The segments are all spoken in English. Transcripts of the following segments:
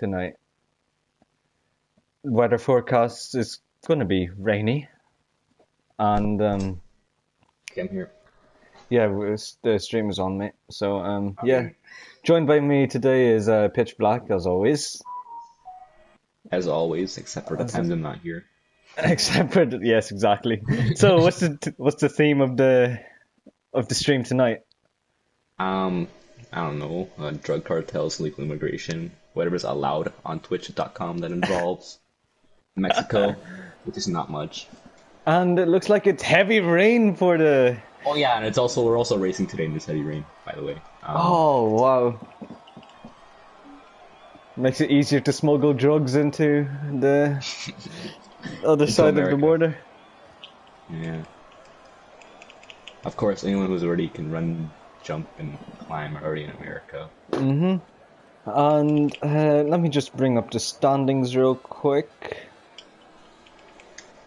tonight. Weather forecast is going to be rainy, and Okay, I'm here. yeah, the stream is on, mate. So yeah, joined by me today is Pitch Black as always. As always, except for the times I'm not here. Except for yes, exactly. So what's the theme of the stream tonight? Um, I don't know, drug cartels, legal immigration, whatever's allowed on Twitch.com that involves Mexico, which is not much. And it looks like it's heavy rain for the. Oh yeah, and we're also racing today in this heavy rain, by the way. Oh wow! Makes it easier to smuggle drugs into the other Into side America. of the border. Yeah. Of course, anyone who's already can run, jump, and climb are already in America. And let me just bring up the standings real quick.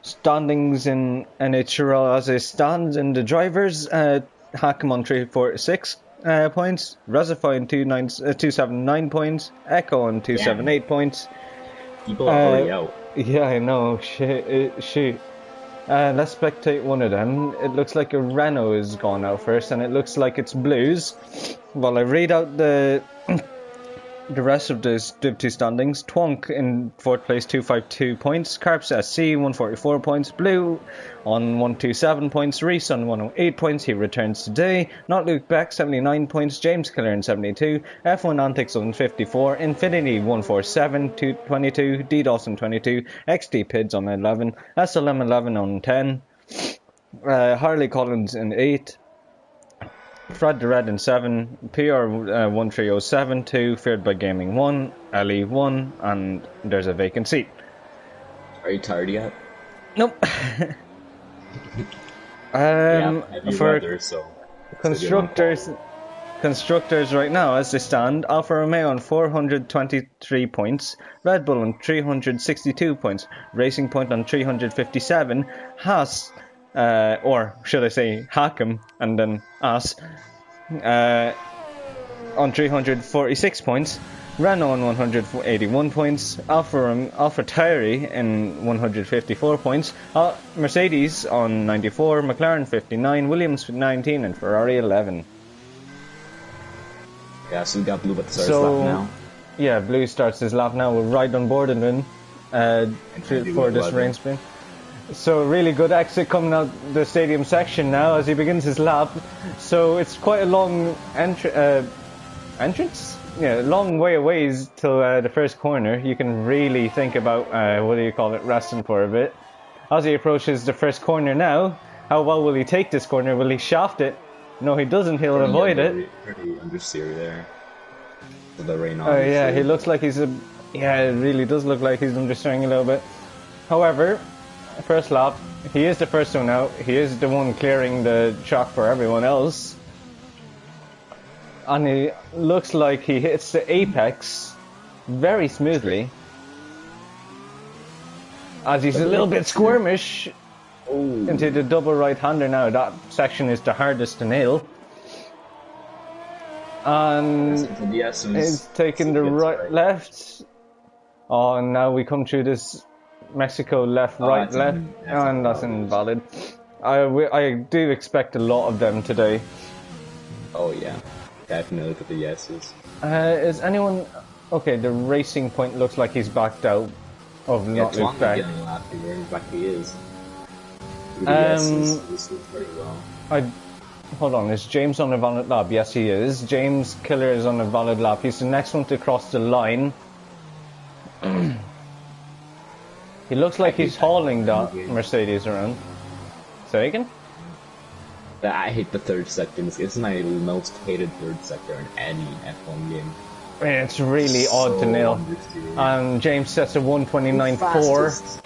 Standings in Nhrl as it stands in the drivers. Hackam on 346 points. Razify on 279 points. Echo on 278 points. People are already out. Yeah, I know. Shoot. Let's spectate one of them. It looks like a Renault is gone out first, and it looks like it's Blues. While I read out the rest of the Div 2 standings, Twonk in 4th place, 252 points. Carps SC, 144 points. Blue on 127 points. Reese on 108 points. He returns today. Not Luke Beck, 79 points. James Killer in 72. F1 Antics on 54. Infinity 147, 22. D Dawson 22. XD Pids on 11. SLM 11 on 10. Harley Collins in 8. Fred the Red in 7, PR 1307, 2, Feared by Gaming 1, LE 1, and there's a vacant seat. Are you tired yet? Nope. Heavy For weather, so constructors right now as they stand, Alfa Romeo on 423 points, Red Bull on 362 points, Racing Point on 357, Haas, or should I say Hackam and then Haas, on 346 points, Renault on 181 points, Alpha Tauri in 154 points, Mercedes on 94, McLaren 59, Williams 19, and Ferrari 11. Yeah, so we got Blue, but the start is left now. Yeah, Blue starts his lap now. We're right on board and win for this rain spin. So really good exit coming out the stadium section now as he begins his lap. So it's quite a long entrance? Yeah, long way away till the first corner. You can really think about, resting for a bit. As he approaches the first corner now, how well will he take this corner? Will he shaft it? No, he doesn't. He'll avoid it. Pretty understeer there. With the rain on. Oh yeah, he looks like he's yeah, it really does look like he's understeering a little bit. However, first lap, he is the first one out. He is the one clearing the track for everyone else. And he looks like he hits the apex very smoothly. As he's a little bit squirmish into the double right-hander now. That section is the hardest to nail. And he's taking the left. Oh, and now we come through this Mexico left, left, and that's invalid. I do expect a lot of them today. Oh yeah, definitely for the yeses. Is anyone okay? The Racing Point looks like he's backed out of not Luke back. Back he is. This looks very well. Hold on, is James on a valid lap? Yes, he is. James Killer is on a valid lap. He's the next one to cross the line. He looks like he's hauling that Mercedes around. Say again? I hate the third sector. It's my most hated third sector in any F1 game. It's really odd to nail. James sets a 129.4.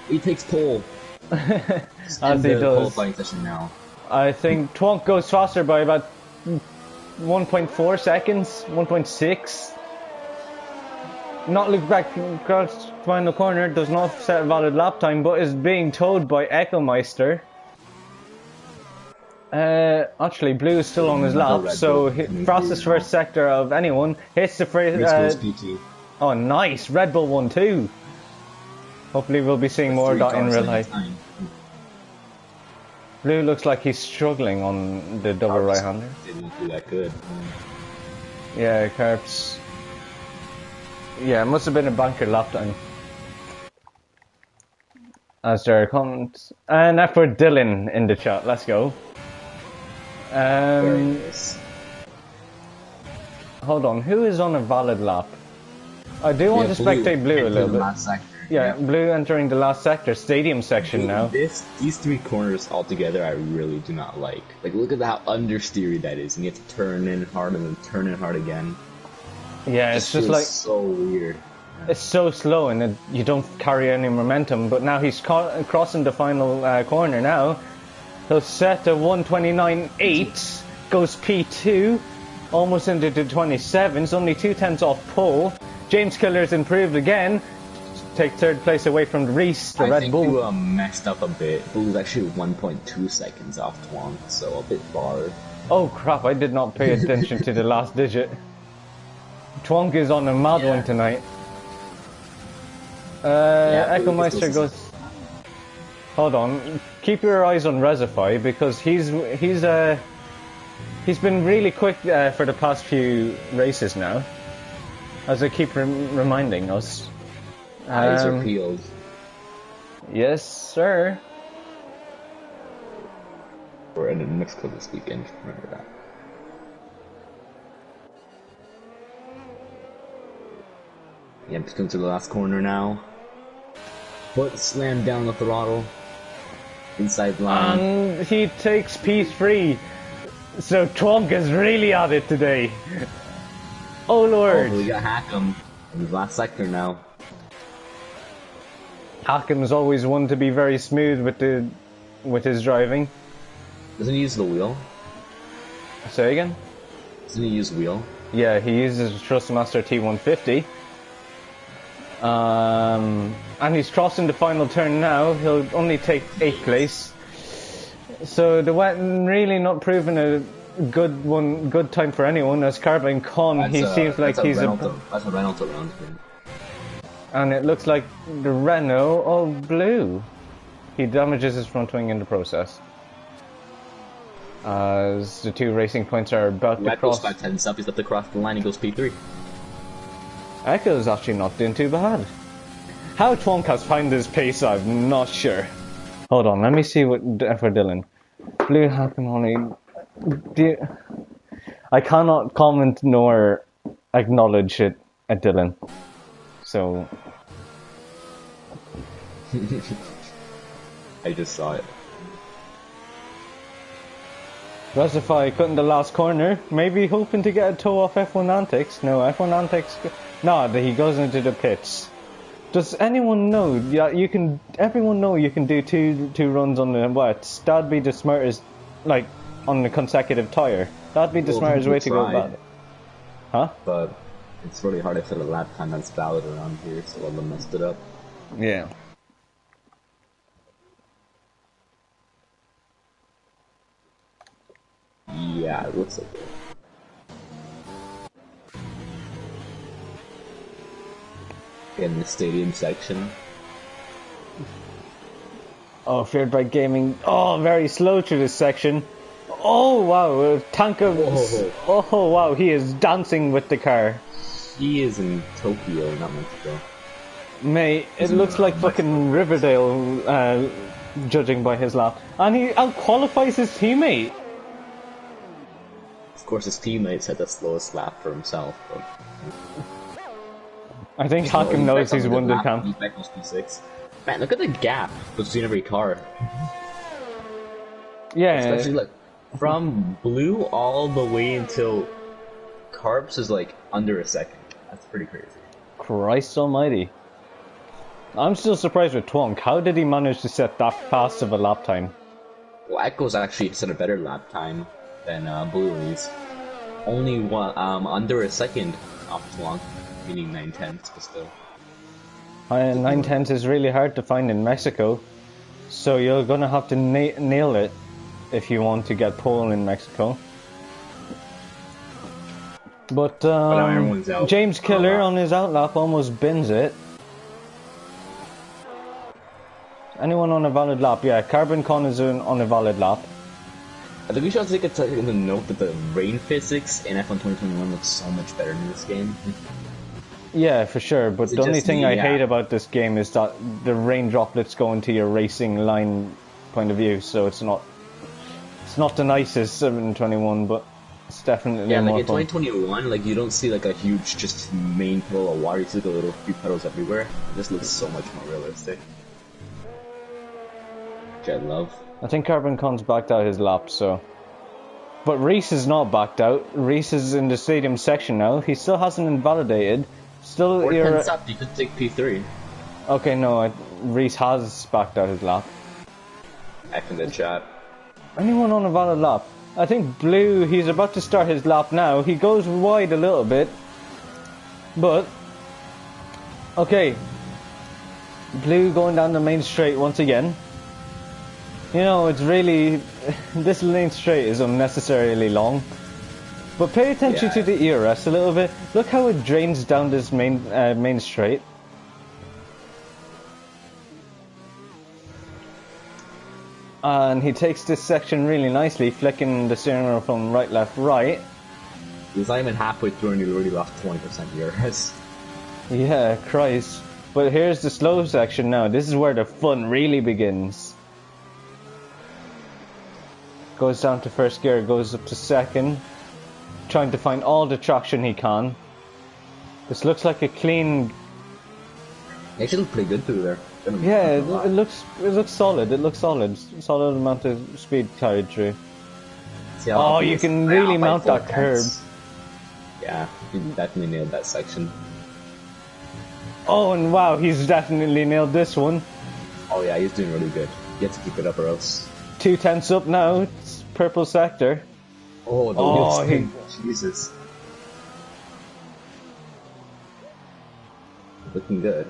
He takes pole. As he does. Qualifying session now. I think Twonk goes faster by about 1.4 seconds, 1.6. Not look back across final corner, does not set a valid lap time, but is being towed by Echo Meister. Actually, Blue is still on his lap, so fastest first sector of anyone. Hits the Oh, nice! Red Bull won too. Hopefully we'll be seeing more of that in real life. Blue looks like he's struggling on the double right-hander. Didn't do that good. Yeah, Carps. Yeah, it must have been a banker lap time. As there comes. And that for Dylan in the chat. Let's go. Very nice. Hold on, who is on a valid lap? I do want to spectate Blue a little bit. Yeah, Blue entering the last sector, stadium section now. These three corners altogether, I really do not like. Like, look at how understeery that is, and you have to turn in hard and then turn in hard again. Yeah, it's just like so weird. It's so slow, and you don't carry any momentum. But now he's crossing the final corner now. So set to 1:29.8 goes P2, almost into the 27s, only 2/10 off pole. James Killer's improved again. Take third place away from Reese, the Red Bull. You messed up a bit. It was actually 1.2 seconds off Twonk, so a bit far. Oh crap, I did not pay attention to the last digit. Twonk is on a mad one tonight. Echo Meister goes... Hold on, keep your eyes on Resify, because he's been really quick for the past few races now. As I keep reminding us. Eyes are peeled. Yes, sir. We're in Mexico this weekend, remember that. Yeah, I'm just going to the last corner now. Foot slammed down the throttle. Inside line. And he takes P3. So Twonk is really at it today. Oh lord. Oh, we got Hackham in his last sector now. Hackham's always one to be very smooth with his driving. Doesn't he use the wheel? Say again? Doesn't he use wheel? Yeah, he uses a Trustmaster T150. And he's crossing the final turn now. He'll only take 8th place. So the wet really not proving a good time for anyone. As Carbine Con, he seems like he's that's a Renault around him. And it looks like the Renault of Blue. He damages his front wing in the process. As the two racing points are about to cross. Echo's 5/10 up, he's up to cross the line, he goes P3. Echo's actually not doing too bad. How Twonk has found his pace, I'm not sure. Hold on, let me see what for Dylan. Blue Hacken only. I cannot comment nor acknowledge it at Dylan. So. I just saw it. Resify cutting the last corner, maybe hoping to get a toe off F1 Antics. No, F1 Antics. No, he goes into the pits. Does anyone know? Yeah, you can. Everyone know you can do two runs on the wets. That'd be the smartest, like on the consecutive tire. That'd be the smartest way to go about it. Huh? But it's really hard to set a lap time that's valid around here, so a lot of them messed it up. Yeah. Yeah, it looks like it. In the stadium section. Oh, Feared by Gaming. Oh, very slow through this section. Oh, wow. Tank of... Oh, wow. He is dancing with the car. He is in Tokyo, not Mexico. Mate, it looks like fucking Riverdale, judging by his lap. And he out-qualifies his teammate. Of course, his teammates had the slowest lap for himself, but... I think Hakim knows he's won the camp. He's back on P6. Man, look at the gap between every car. Yeah. Especially, like, from Blue all the way until Carbs is, like, under a second. That's pretty crazy. Christ almighty. I'm still surprised with Twonk. How did he manage to set that fast of a lap time? Well, Echo's actually set a better lap time than Blue is. Only one, under a second off Twonk. Meaning 9/10, but still. 9/10 is really hard to find in Mexico, so you're gonna have to nail it if you want to get pole in Mexico. But But now everyone's out. James Killer on his outlap almost bins it. Anyone on a valid lap? Yeah, Carbon Con is on a valid lap. I think we should also take a note that the rain physics in F1 2021 looks so much better in this game. Yeah, for sure. But the only thing I hate about this game is that the rain droplets go into your racing line point of view, so it's not the nicest in 21, but it's definitely yeah. Like more in fun. 2021, like you don't see like a huge just main puddle of water. You see like a little few puddles everywhere. It just looks so much more realistic. Which I love. I think Carbon Con's backed out his lap, so. But Reese is not backed out. Reese is in the stadium section now. He still hasn't invalidated. Still, Or 10 up, you could take P3. Okay, no, Reese has backed out his lap. F in the chat. Anyone on a valid lap? I think Blue, he's about to start his lap now. He goes wide a little bit. But, okay. Blue going down the main straight once again. You know, it's really, this lane straight is unnecessarily long. But pay attention to the ERS a little bit. Look how it drains down this main straight. And he takes this section really nicely, flicking the steering wheel from right, left, right. He's not even halfway through and he already lost 20% ERS. Yeah, Christ. But here's the slow section now. This is where the fun really begins. Goes down to first gear, goes up to second. Trying to find all the traction he can. This looks like a clean... He actually looked pretty good through there. Yeah, it looks solid. It looks solid. Solid amount of speed carried through. Oh, you can really mount that curb. Yeah, he definitely nailed that section. Oh, and wow, he's definitely nailed this one. Oh yeah, he's doing really good. You have to keep it up or else. 2/10 up now. It's purple sector. Oh, the wheel spin. Jesus. Looking good.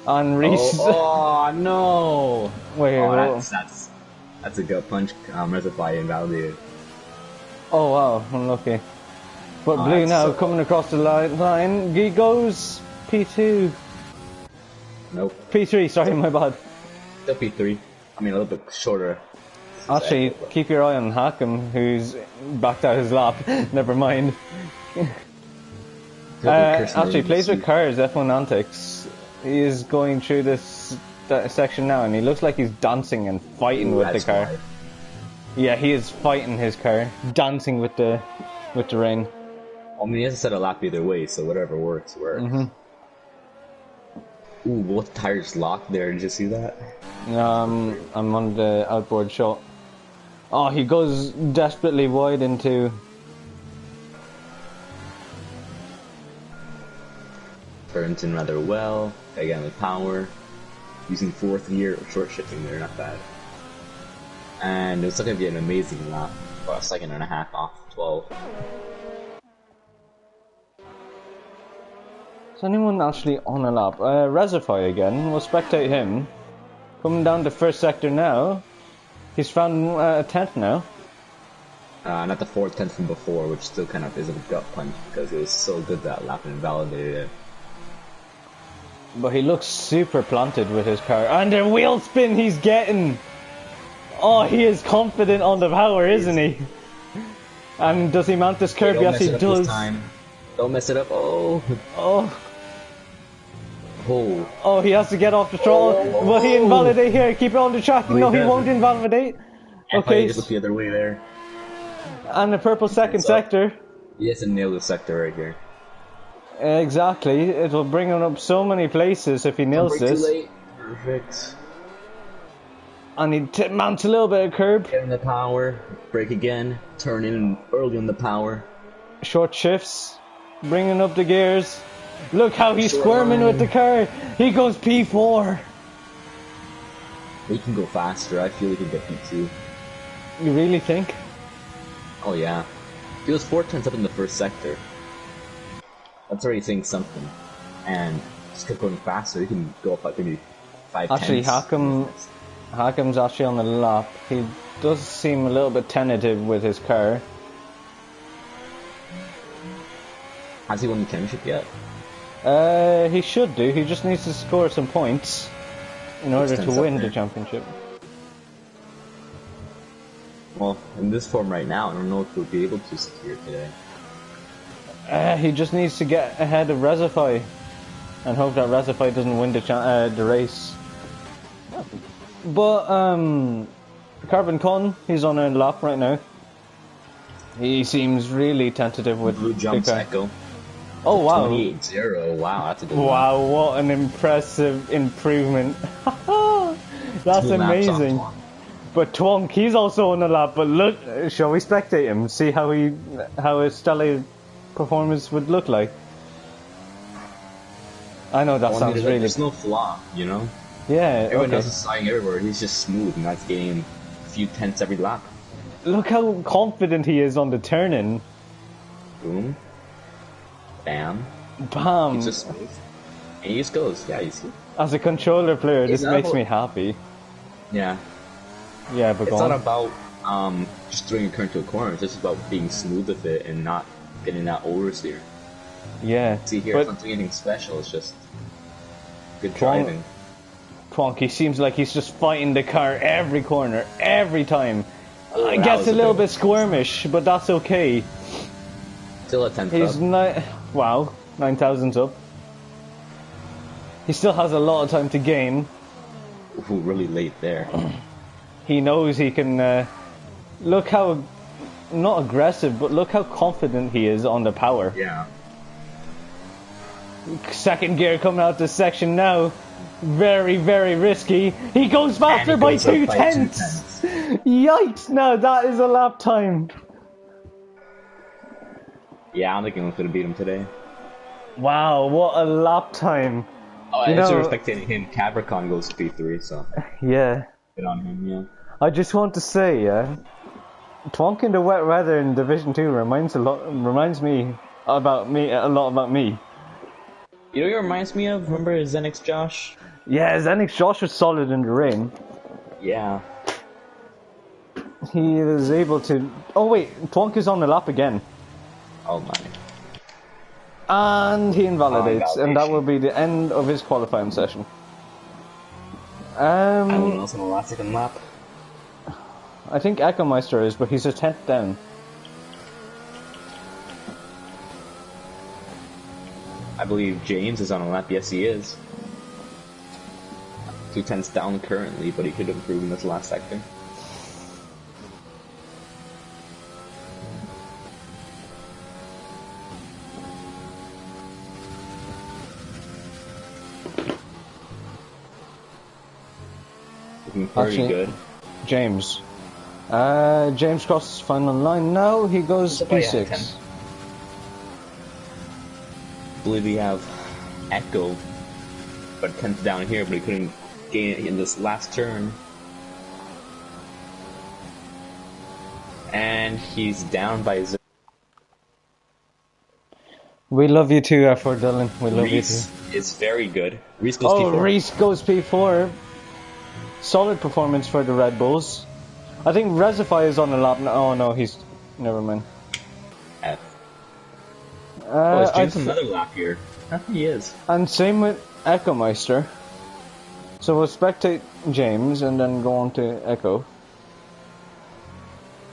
And Reese. Oh no! Wait, that's a gut punch. Reservoir invalidated. Oh wow, unlucky. But Blue now coming across the line. He goes P2. Nope. P3. Sorry, my bad. Still P3. I mean, a little bit shorter. Actually, keep your eye on Hack'em, who's backed out his lap. Never mind. Actually, plays with cars, F1 Antics. He is going through this section now, and he looks like he's dancing and fighting with the car. Why. Yeah, he is fighting his car, dancing with the rain. I mean, he hasn't set a lap either way, so whatever works, works. Mm-hmm. Ooh, both tires locked there. Did you see that? I'm on the outboard shot. Oh, he goes desperately wide into... Turns in rather well. Again with power. Using fourth gear, short shifting there, not bad. And it's not going to be an amazing lap. About a second and a half off 12. Is anyone actually on a lap? Resify again. We'll spectate him. Coming down to first sector now. He's found a 10th now. Not the 4th 10th from before, which still kind of is a gut punch because it was so good that lap and validated it. But he looks super planted with his car. And the wheel spin he's getting! Oh, he is confident on the power, isn't he? And does he mount this curve? Yes, he does. Don't mess it up. Oh. Oh. Oh. Oh, he has to get off the throttle. Will he invalidate here? Keep it on the track. No, he won't invalidate. Okay. Just look the other way there. And the purple second sector. He has to nail the sector right here. Exactly. It will bring him up so many places if he nails this. Too late. Perfect. And he mounts a little bit of curb. Get in the power. Brake again. Turn in early in the power. Short shifts. Bringing up the gears. Look how he's squirming with the car. He goes P4. He can go faster. I feel he can get P2. You really think? Oh yeah. He was 4 tenths up in the first sector. That's already saying something. And just kept going faster. He can go up like maybe 5 tenths. Actually, Hack'em's actually on the lap. He does seem a little bit tentative with his car. Has he won the championship yet? He should do. He just needs to score some points in order to win the championship. Well, in this form right now, I don't know if he'll be able to secure today. He just needs to get ahead of Rezify and hope that Rezify doesn't win the race. But Carbon Con, he's on a lap right now. He seems really tentative with Blue jumps Echo. Oh wow! 28-0. Wow, that's a good Wow, one. what an impressive improvement! That's amazing. But Twonk, he's also on the lap. But look, shall we spectate him? See how his stellar performance would look like. I know that sounds really. There's no flaw, you know. Yeah. Everyone else is sliding everywhere. He's just smooth, and that's gaining a few tenths every lap. Look how confident he is on the turn-in. Boom. Bam. Bam. He's just smooth. And he just goes. Yeah, you see. As a controller player, this makes me happy. Yeah. Yeah, but it's not about just throwing your car into a corner. It's just about being smooth with it and not getting that oversteer. Yeah. See here, it's not doing anything special. It's just good driving. Twonk, he seems like he's just fighting the car every corner, every time. I guess a little bit squirmish, but that's okay. Still a 10th He's wow, 9,000's up. He still has a lot of time to gain. Ooh, really late there. He knows he can. Look how, not aggressive, but look how confident he is on the power. Yeah. Second gear coming out this section now. Very, very risky. He goes faster by 2 tenths. Yikes! No, that is a lap time. Yeah, I don't think anyone's gonna beat him today. Wow, what a lap time. Oh, I was respecting him. Capricorn goes P3, so. Yeah. Good on him, yeah. I just want to say, Twonk in the wet weather in Division 2 reminds me a lot about me. You know what it reminds me of? Remember Zenix Josh? Yeah, Zenix Josh was solid in the rain. Yeah. He was able to... Oh wait, Twonk is on the lap again. Oh my. And he invalidates, and that will be the end of his qualifying session. Anyone else on the last second lap? I think Echo Meister is, but he's a 10th down. I believe James is on a lap. Yes, he is. 2 tenths down currently, but he could improve in this last sector. Looking pretty good. James. James crosses final line. No, he goes P6. I believe we have Echo, but 10th down here, but he couldn't gain it in this last turn. And he's down by 0. We love you too, F4 Dylan. We love you too. Is very good. Reese goes P4. Reese goes P4. Solid performance for the Red Bulls. I think Rezify is on the lap. Oh no, he's... Never mind. F. He's doing another lap here. He is. And same with Echo Meister. So we'll spectate James and then go on to Echo.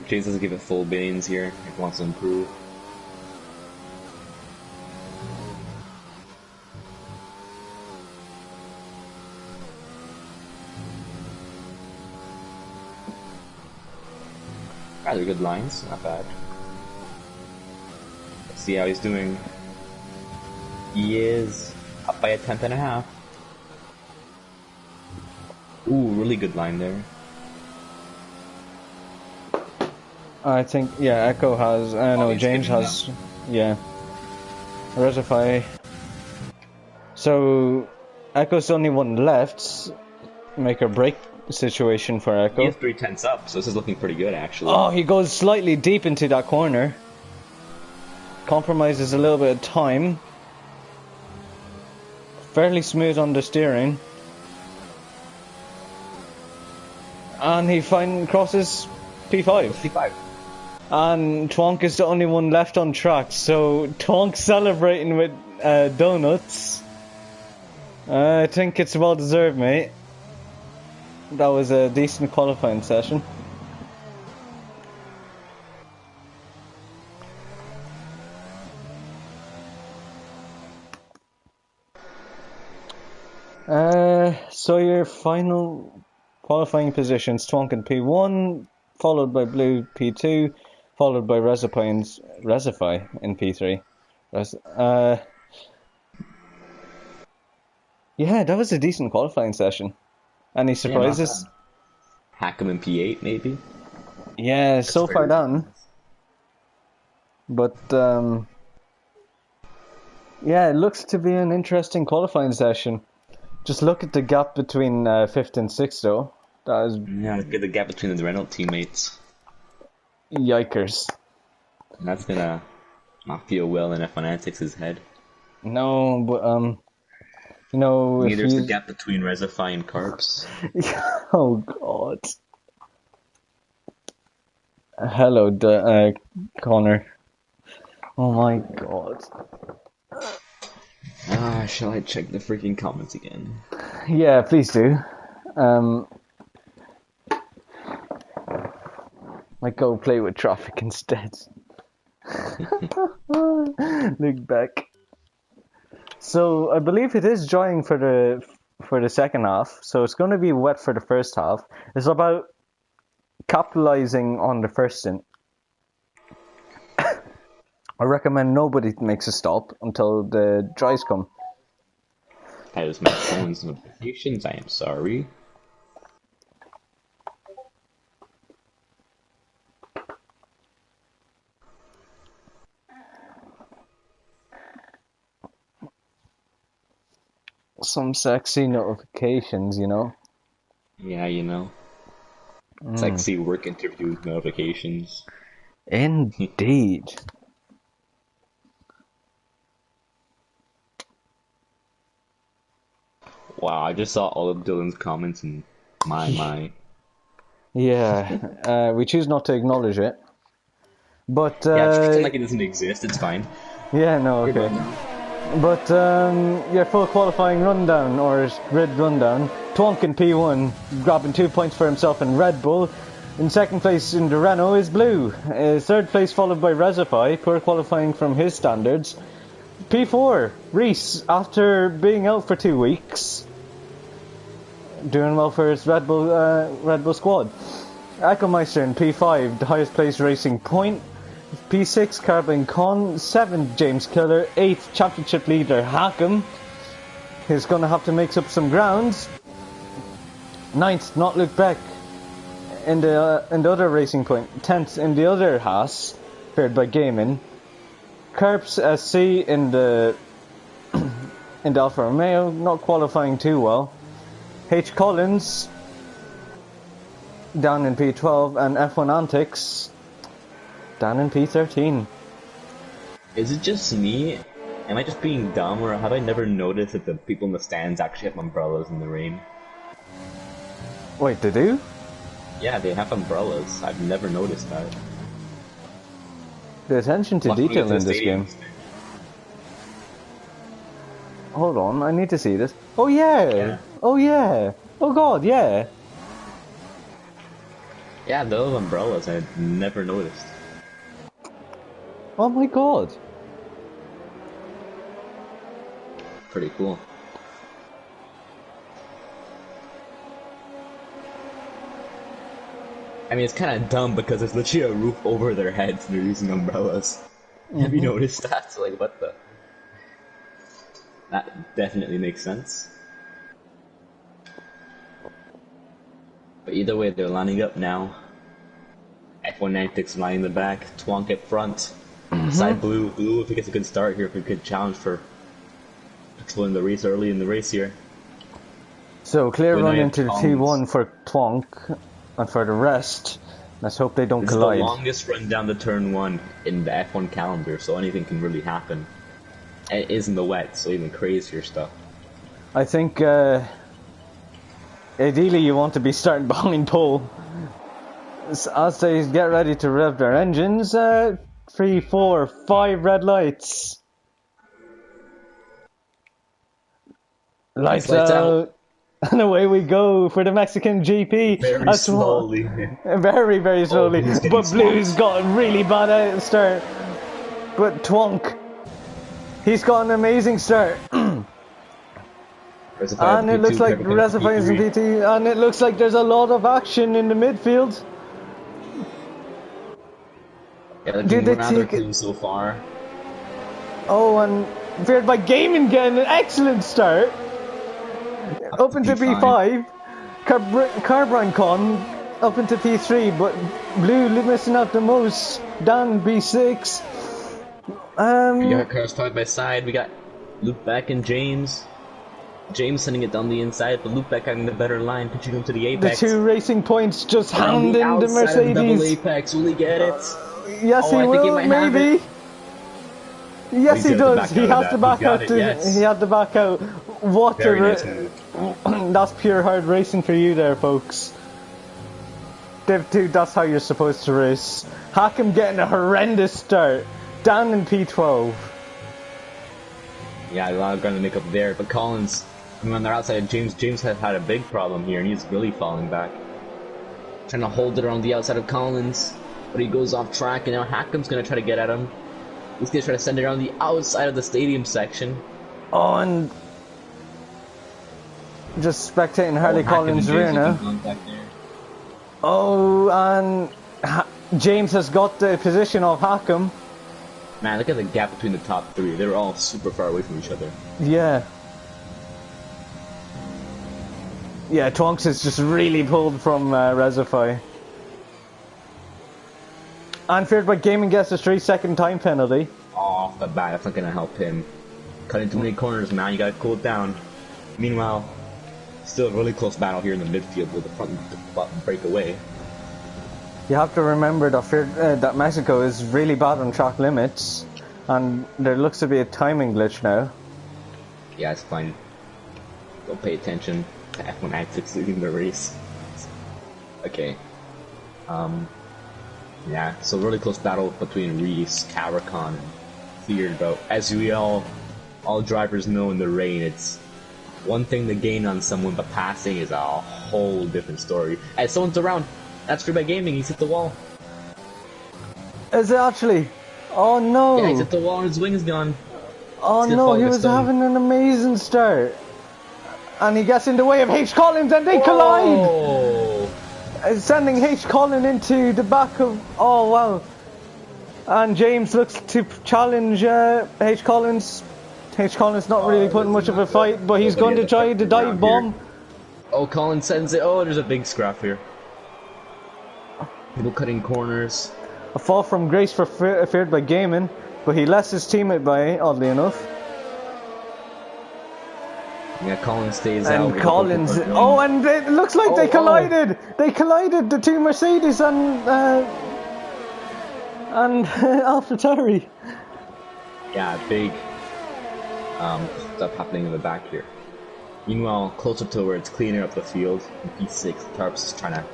James doesn't give it full beans here. He wants to improve. Rather good lines, not bad. Let's see how he's doing. He is up by a 10.5. Ooh, really good line there. I think, yeah, Echo has, no, James has, yeah. Rezify. So, Echo's only one left. Make or break situation for Echo. He has 3 tenths up, so this is looking pretty good actually. Oh, he goes slightly deep into that corner. Compromises a little bit of time. Fairly smooth on the steering. And he crosses P5. P5. And Twonk is the only one left on track, so Twonk's celebrating with donuts. I think it's well deserved, mate. That was a decent qualifying session. So your final qualifying positions: Twonk in P1, followed by Blue P2, followed by Resify in P3. Yeah, that was a decent qualifying session. Any surprises? Yeah, Hackham in P8, maybe? Yeah, That's so far down. But, yeah, it looks to be an interesting qualifying session. Just look at the gap between 5th and 6th, though. That is... Yeah, look at the gap between the Nhrl teammates. Yikers. And that's gonna not feel well in F1 Antics' head. No, but, you know, Neither is the gap between Resify and Carps. Oh, God. Hello, Connor. Oh, my God. Shall I check the freaking comments again? Yeah, please do. Might go play with traffic instead. Look back. So I believe it is drying for the second half. So it's going to be wet for the first half. It's about capitalizing on the first stint. I recommend nobody makes a stop until the dries come. That is my phone's notifications. I am sorry. Some sexy notifications, you know. Yeah, you know. Sexy work interview notifications. Indeed. Wow, I just saw all of Dylan's comments and my. Yeah, we choose not to acknowledge it. But Yeah, just pretend like it doesn't exist, it's fine. Yeah, no, okay. But yeah, full qualifying rundown, or grid rundown. Twonk in P1, grabbing 2 points for himself in Red Bull. In second place in the Renault is Blue. Third place followed by Resify, poor qualifying from his standards. P4, Reese, after being out for 2 weeks. Doing well for his Red Bull squad. Ecomeister in P5, the highest place racing point. P6, Carbon Con. 7th, James Killer. 8th, championship leader Hackham. He's going to have to make up some grounds. 9th, Not Luke Beck in the other racing point. 10th in the other Haas, paired by Gaiman. Carps SC in the Alfa Romeo, not qualifying too well. H. Collins down in P12, and F1 Antics down in P13. Is it just me? Am I just being dumb, or have I never noticed that the people in the stands actually have umbrellas in the rain? Wait, they do? Yeah, they have umbrellas. I've never noticed that. The attention to detail in this game. Hold on, I need to see this. Oh yeah! Oh yeah! Oh god, yeah! Yeah, those umbrellas I never noticed. Oh my god! Pretty cool. I mean, it's kind of dumb because there's literally a roof over their heads and they're using umbrellas. Have you noticed that? So, like, what the? That definitely makes sense. But either way, they're lining up now. F1 Antics lining in the back, Twonk at front. Side Blue, if he gets a good start here, if a good challenge for exploring the race early in the race here. So clear run into the T1 for Twonk, and for the rest, let's hope they don't collide. It's the longest run down to turn 1 in the F1 calendar, so anything can really happen. And it is in the wet, so even crazier stuff. I think ideally you want to be starting behind pole. as they get ready to rev their engines, 3, 4, 5 red lights. Lights out. And away we go for the Mexican GP. Very slowly. Very, very slowly. Blue's But Blue's got a really bad start. But Twonk, he's got an amazing start. And it looks like Reservoirs and PT, and it looks like there's a lot of action in the midfield. Yeah, they're doing rather clean so far. Oh, and veered by Gaming getting an excellent start. Up into P5. Carbine Con up into P3, but Blue missing out the most. Down B6. We got cars side by side. We got Luke Beck and James. James sending it down the inside, but Luke Beck having the better line, pitching him to the apex. The 2 racing points just hounding the Mercedes. Double apex, will he get it? Yes, he will, maybe. Yes, he does. He has to back out. He had to back out. What a that's pure hard racing for you there, folks. Div 2, that's how you're supposed to race. Hack'em getting a horrendous start. Down in P12. Yeah, a lot of ground to make up there, but Collins, on their outside, James had a big problem here, and he's really falling back. Trying to hold it around the outside of Collins, but he goes off track, and now Hack'em's going to try to get at him. He's going to try to send it around the outside of the stadium section. Oh, and just spectating Harley Collins' rear now. Oh, and James has got the position of Hack'em. Man, look at the gap between the top 3. They're all super far away from each other. Yeah. Yeah, Twonks is just really pulled from Resify. And feared by Gaming gets a 3-second time penalty. Off the bat, that's not going to help him. Cutting too many corners, man. You got to cool it down. Meanwhile, still a really close battle here in the midfield with the front break away. You have to remember that that Mexico is really bad on track limits, and there looks to be a timing glitch now. Yeah, it's fine. Don't pay attention to F1 antics leading the race. Okay. Yeah, so really close battle between Reese, Caracan, and Feared, but as we all drivers know in the rain, it's one thing to gain on someone, but passing is a whole different story. As someone's around. That's Free by Gaming, he's hit the wall. Is it actually? Oh no! Yeah, he's hit the wall and his wing's gone. Oh no, he was having an amazing start. And he gets in the way of H. Collins and they collide! Sending H. Collins into the back of... Oh wow. And James looks to challenge H. Collins. H. Collins not really putting much of a fight, but he's going to try the dive bomb. Oh, Collins sends it. Oh, there's a big scrap here. People cutting corners. A fall from grace for Feared by Gaming, but he lets his teammate by, oddly enough. Yeah, Collins stays out. And Collins... Oh, and it looks like they collided! Oh. They collided, the 2 Mercedes and AlphaTauri. Yeah, big stuff happening in the back here. Meanwhile, closer to where it's cleaner up the field, in P6, Tarps is trying to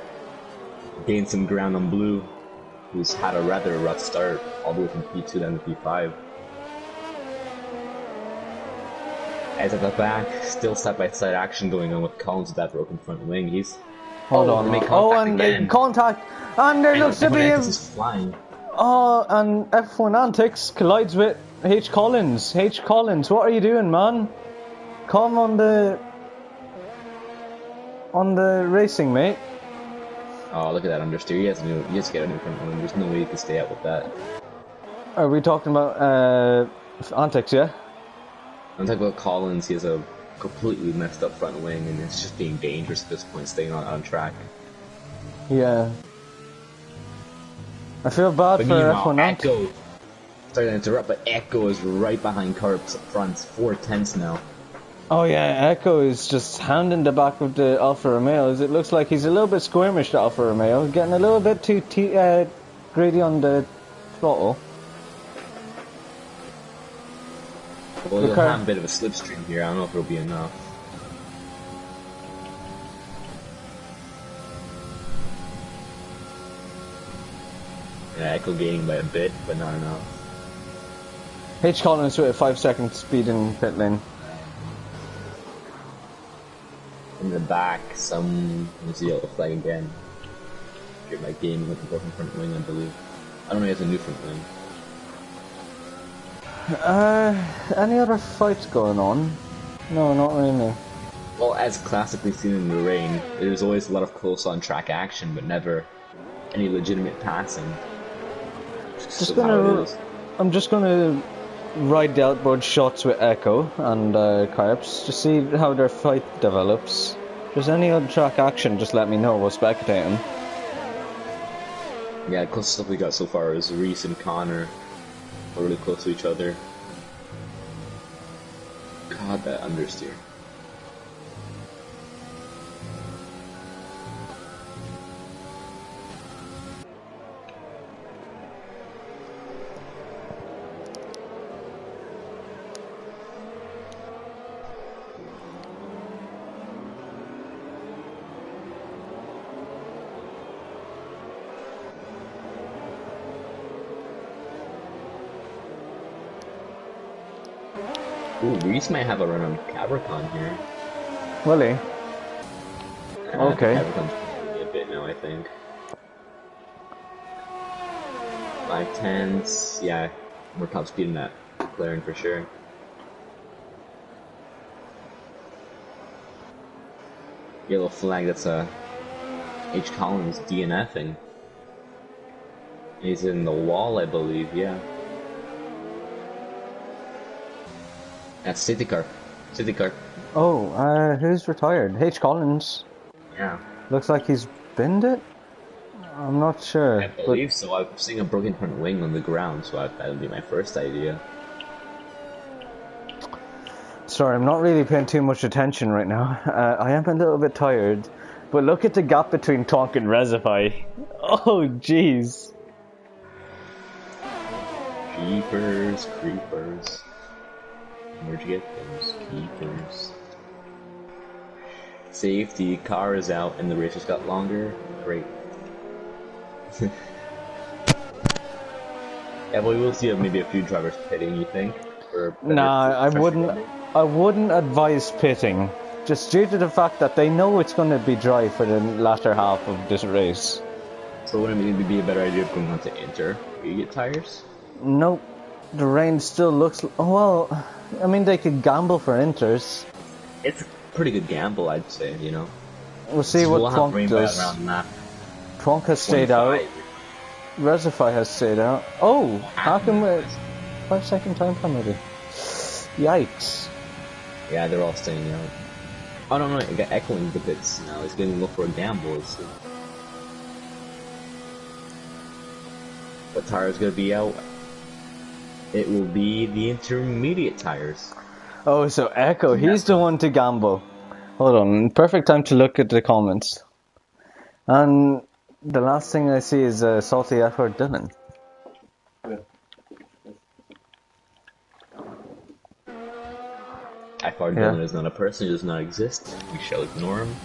gain some ground on Blue, who's had a rather rough start all the way from P2 down to P5. As at the back, still side-by-side action going on with Collins with that broken front wing. He's hold on, make contact again. Contact, and there looks to be a flying. Oh, and F1 Antics collides with H. Collins. H. Collins, what are you doing, man? Come on the racing, mate. Oh, look at that understeer. He has to get a new front wing. There's no way he can stay out with that. Are we talking about Antics, yeah? I'm talking about Collins. He has a completely messed up front wing, and it's just being dangerous at this point, staying on track. Yeah. I feel bad for F1 Echo. Sorry to interrupt, but Echo is right behind Carps up front. 4 tenths now. Oh yeah, Echo is just hounding the back of the Alfa Romeo. It looks like he's a little bit squirmish, the Alfa Romeo, getting a little bit too greedy on the throttle. Well, you'll have a bit of a slipstream here. I don't know if it'll be enough. Yeah, Echo gaining by a bit, but not enough. H Collins with a 5-second speed in pit lane. In the back, some yellow flag again. Get my game with the broken front wing, I believe. I don't know if he has a new front wing. Any other fights going on? No, not really. Well, as classically seen in the rain, there's always a lot of close on-track action, but never any legitimate passing. I'm just gonna ride the outboard shots with Echo and Carps to see how their fight develops. If there's any other track action, just let me know. We'll spectate them. Yeah, the closest stuff we got so far is Reese and Connor. We're really close to each other. God, that understeer. Ooh, Reese might have a run on Cabricon here. Will he? Okay. Cabricon's a bit now, I think. 5-10s, yeah, more top speed than that McLaren for sure. Yellow flag, that's a H. Collins DNFing. He's in the wall, I believe, yeah. That's safety car. Safety car. Oh, who's retired? H. Collins. Yeah. Looks like he's binned it? I'm not sure. I believe so. I'm seeing a broken front wing on the ground, so that would be my first idea. Sorry, I'm not really paying too much attention right now. I am a little bit tired. But look at the gap between Tonk and Resify. Oh, jeez. Jeepers, creepers. Where'd you get those keepers? Safety, car is out, and the race just got longer. Great. Yeah, but we will see maybe a few drivers pitting, you think? Nah, I wouldn't advise pitting. Just due to the fact that they know it's going to be dry for the latter half of this race. So wouldn't it maybe be a better idea of going on to intermediate tires? Nope. The rain still looks... Well, I mean, they could gamble for inters. It's a pretty good gamble, I'd say, you know? We'll see what Twonk does. Twonk has stayed out. Resify has stayed out. Oh, how come it... 5-second time penalty. Yikes. Yeah, they're all staying out. Oh no, I got echoing the bits now. He's going to go for a gamble. So. What tire is going to be out? It will be the intermediate tires. Oh, so Echo, he's the one to gamble. Hold on, perfect time to look at the comments. And the last thing I see is Salty Effort Dylan. Effort Dylan is not a person, he does not exist. We shall ignore him.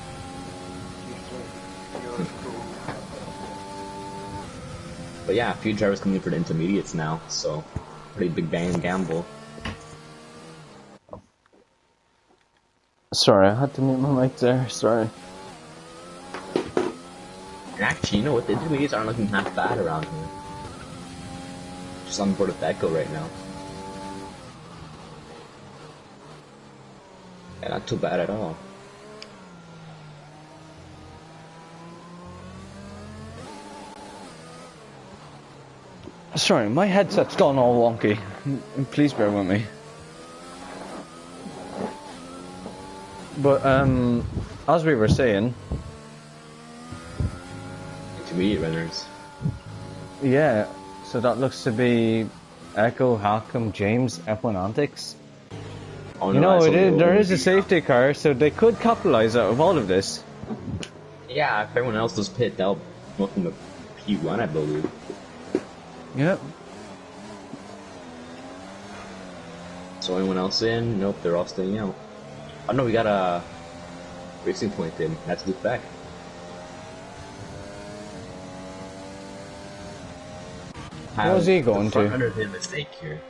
But yeah, a few drivers coming in for the intermediates now, so pretty big bang gamble. Sorry, I had to mute my mic there, sorry. And actually, you know what, the intermediates aren't looking half bad around here. Just on board with Echo right now. Yeah, not too bad at all. Sorry, my headset's gone all wonky. Please bear with me. But, as we were saying... Intermediate runners. Yeah, so that looks to be Echo, Halcom, James, F1 Antics. Oh, no, you know, there is a safety car, so they could capitalize out of all of this. Yeah, if everyone else does pit, they'll look in the P1, I believe. Yep. So anyone else in? Nope, they're all staying out. Oh no, we got a racing point in. That's Luke Beck. What was he going the front to? runners made a mistake here.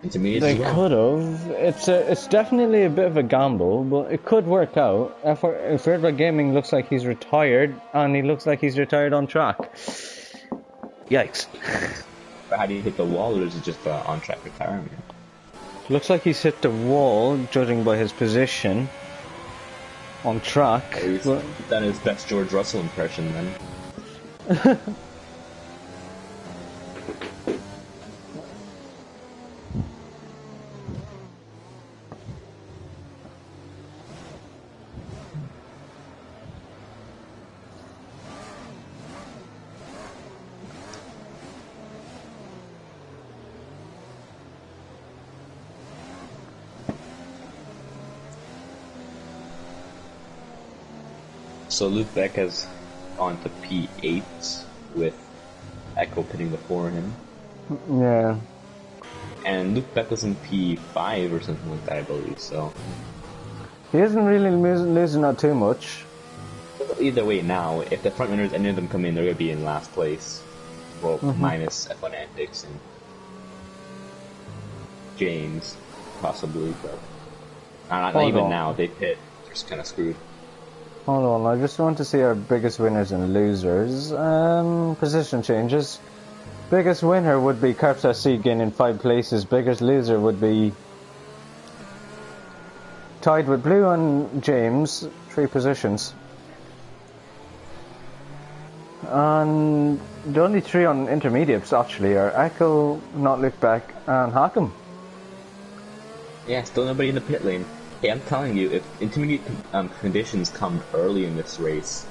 Intermediates They as well. could have. It's definitely a bit of a gamble, but it could work out. If Nhrl Gaming looks like he's retired, and he looks like he's retired on track. Yikes. But how do you hit the wall, or is it just on track retirement? Looks like he's hit the wall, judging by his position. On track. He's But... done his best George Russell impression then. So Luke Beck has on to P8 with Echo pitting before him. Yeah. And Luke Beck was in P5 or something like that, I believe, so. He isn't really losing out too much. Either way now, if the front runners, any of them come in, they're going to be in last place. Well, minus F1 Antics and James, possibly, but not even now. They pit, they're just kind of screwed. Hold on, I just want to see our biggest winners and losers. Position changes. Biggest winner would be Carps SC gaining 5 places. Biggest loser would be tied with Blue and James, 3 positions. And the only 3 on intermediates actually are Echo, Not Look Back, and Hakim. Yeah, still nobody in the pit lane. Hey, I'm telling you, if intermediate conditions come early in this race,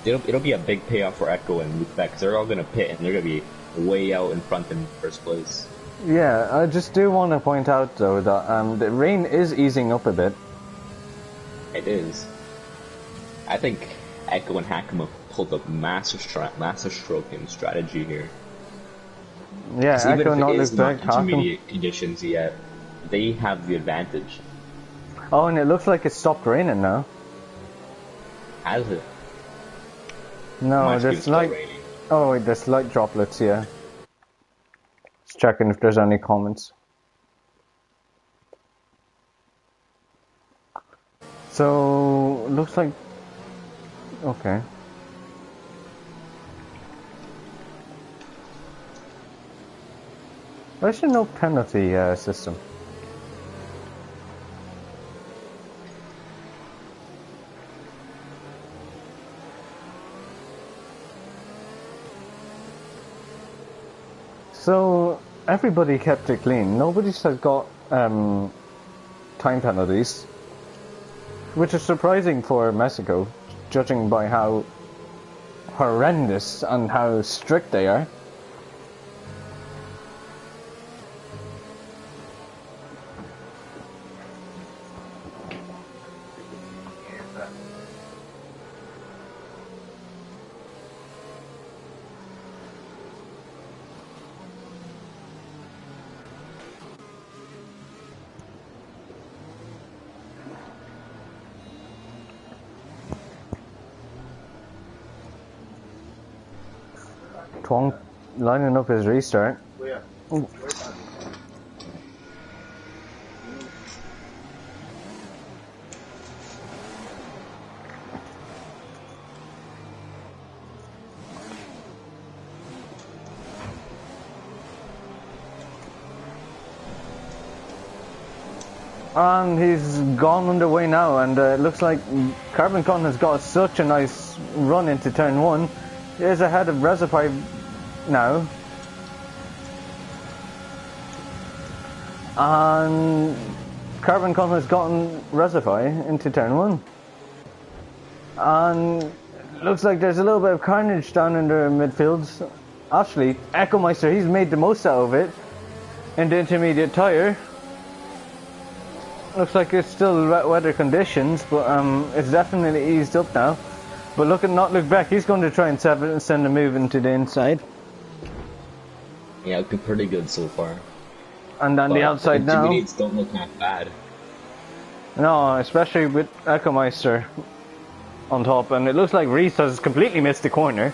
it'll be a big payoff for Echo and Luke Beck, because they're all going to pit and they're going to be way out in front in first place. Yeah, I just do want to point out though that the rain is easing up a bit. It is. I think Echo and Hakim have pulled a massive stroke in strategy here. Yeah, Echo, Not Look Back, Hakim. Intermediate conditions yet, they have the advantage. Oh, and it looks like it stopped raining now. Has it? No, there's light. Oh, wait, there's light droplets, yeah. Just checking if there's any comments. So, looks like... Okay. Why should no penalty system? So, everybody kept it clean. Nobody's got time penalties. Which is surprising for Mexico, judging by how horrendous and how strict they are. Twong lining up his restart. Ooh. And he's gone underway now, and it looks like Carbon Con has got such a nice run into turn 1. He is ahead of Recipe now. And Carbon Con has gotten Recipe into turn 1. And looks like there's a little bit of carnage down in the midfield. Actually, Echo Meister, he's made the most out of it in the intermediate tyre. Looks like it's still wet weather conditions, but it's definitely eased up now. But Not Look Back, he's going to try and send a move into the inside. Yeah, looking pretty good so far. And on the outside now. Intermediates don't look that bad. No, especially with Echo Meister on top, and it looks like Reese has completely missed the corner.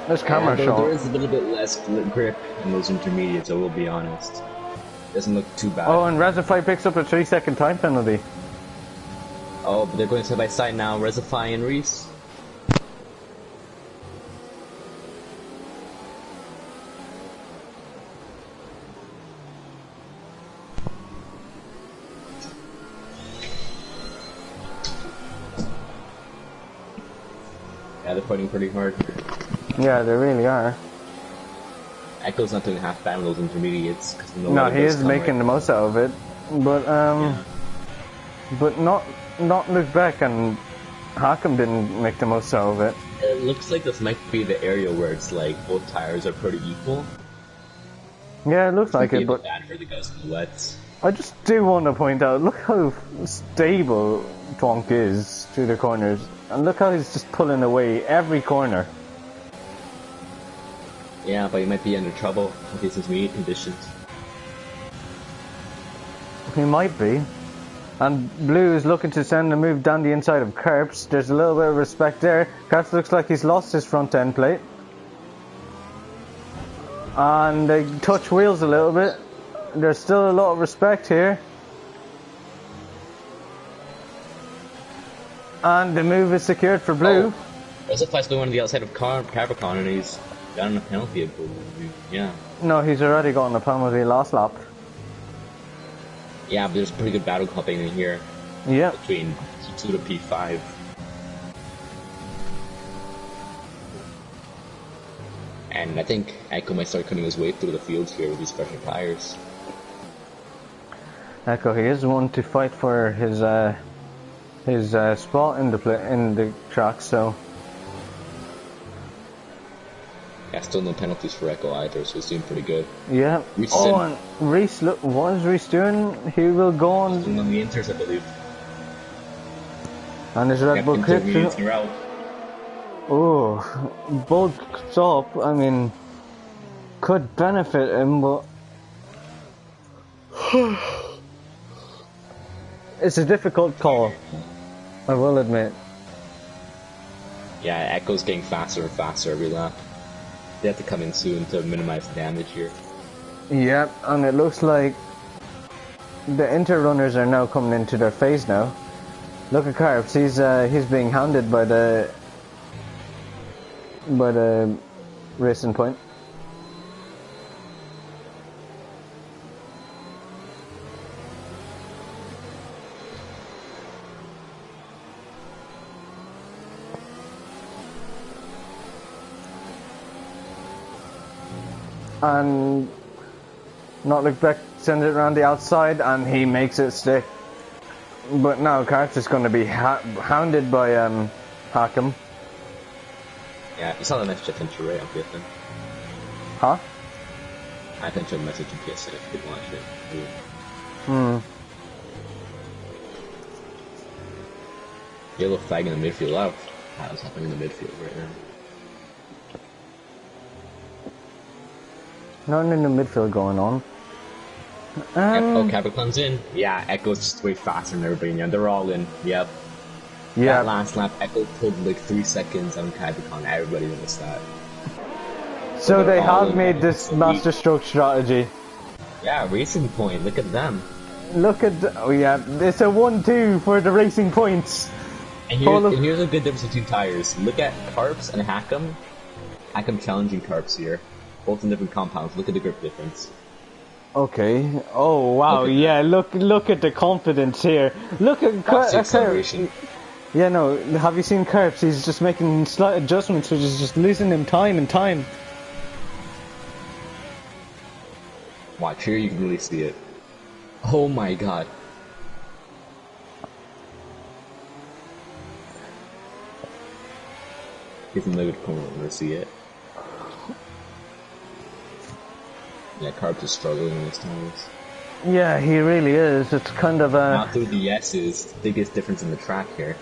This camera Although there shot. is a little bit less grip in those intermediates, I will be honest. Doesn't look too bad. Oh, and Resify picks up a 3-second time penalty. Oh, but they're going side by side now, Resify and Reese. Yeah, they're fighting pretty hard. Yeah, they really are. Echo's not doing half bad with those intermediates. No, he is making the most out of it, but but not Luke Beck and Hakim didn't make the most out of it. It looks like this might be the area where it's like both tires are pretty equal. Yeah, it looks like it, but bad for the guys in the wets. I just do want to point out, look how stable Twonk is through the corners, and look how he's just pulling away every corner. Yeah, but he might be under trouble with these intermediate conditions. He might be. And Blue is looking to send a move down the inside of Kerps. There's a little bit of respect there. Kerps looks like he's lost his front end plate. And they touch wheels a little bit. There's still a lot of respect here. And the move is secured for Blue. Resify's going on the outside of Capricorn and he's gotten a penalty, I believe. Yeah. No, he's already gotten a penalty last lap. Yeah, but there's pretty good battle cupping in here. Yeah. Between P2 to P5. And I think Echo might start cutting his way through the fields here with these fresher tires. Echo, he is one to fight for his spot in the track, so. Yeah, still no penalties for Echo either, so he's doing pretty good. Yeah. Reese and Reese, look, what is Reese doing? He will go on. He's on the inters, I believe. And his Red Bull kit. Nhrl. Oh, bulks up. I mean, could benefit him, but it's a difficult call. I will admit. Yeah, Echo's getting faster and faster every lap. They have to come in soon to minimize damage here. Yep, and it looks like the inter runners are now coming into their phase now. Look at Carps, he's being hounded by the racing point. And not look back, send it around the outside, and he makes it stick. But now Carps is going to be hounded by Hakim. Yeah, you saw the message I sent you, right, on PSN? Huh? I sent you a message on PSN if you didn't watch it. Yellow flag in the midfield. Wow, what's happening in the midfield right now? Nothing in the midfield going on. Capricorn's in. Yeah, Echo's just way faster than everybody. Yeah, they're all in. Yep. Yeah. That last lap, Echo pulled like 3 seconds on Capricorn. Everybody noticed that. So they have made this master stroke strategy. Yeah, Racing Point. Look at them. Look at yeah, it's a 1-2 for the Racing Points. And here's a good difference between tires. Look at Carps and Hakim. Hakim challenging Carps here. Both in different compounds. Look at the grip difference. Okay. Oh wow. Yeah. Look at the confidence here. Look at acceleration. Yeah. No. Have you seen Carps? He's just making slight adjustments, which is just losing him time and time. Watch here. You can really see it. Oh my god. He's in the good corner. Let's see it. Yeah, Carps is struggling in his tires. Yeah, he really is. It's kind of a... Not through the S's, biggest difference in the track here.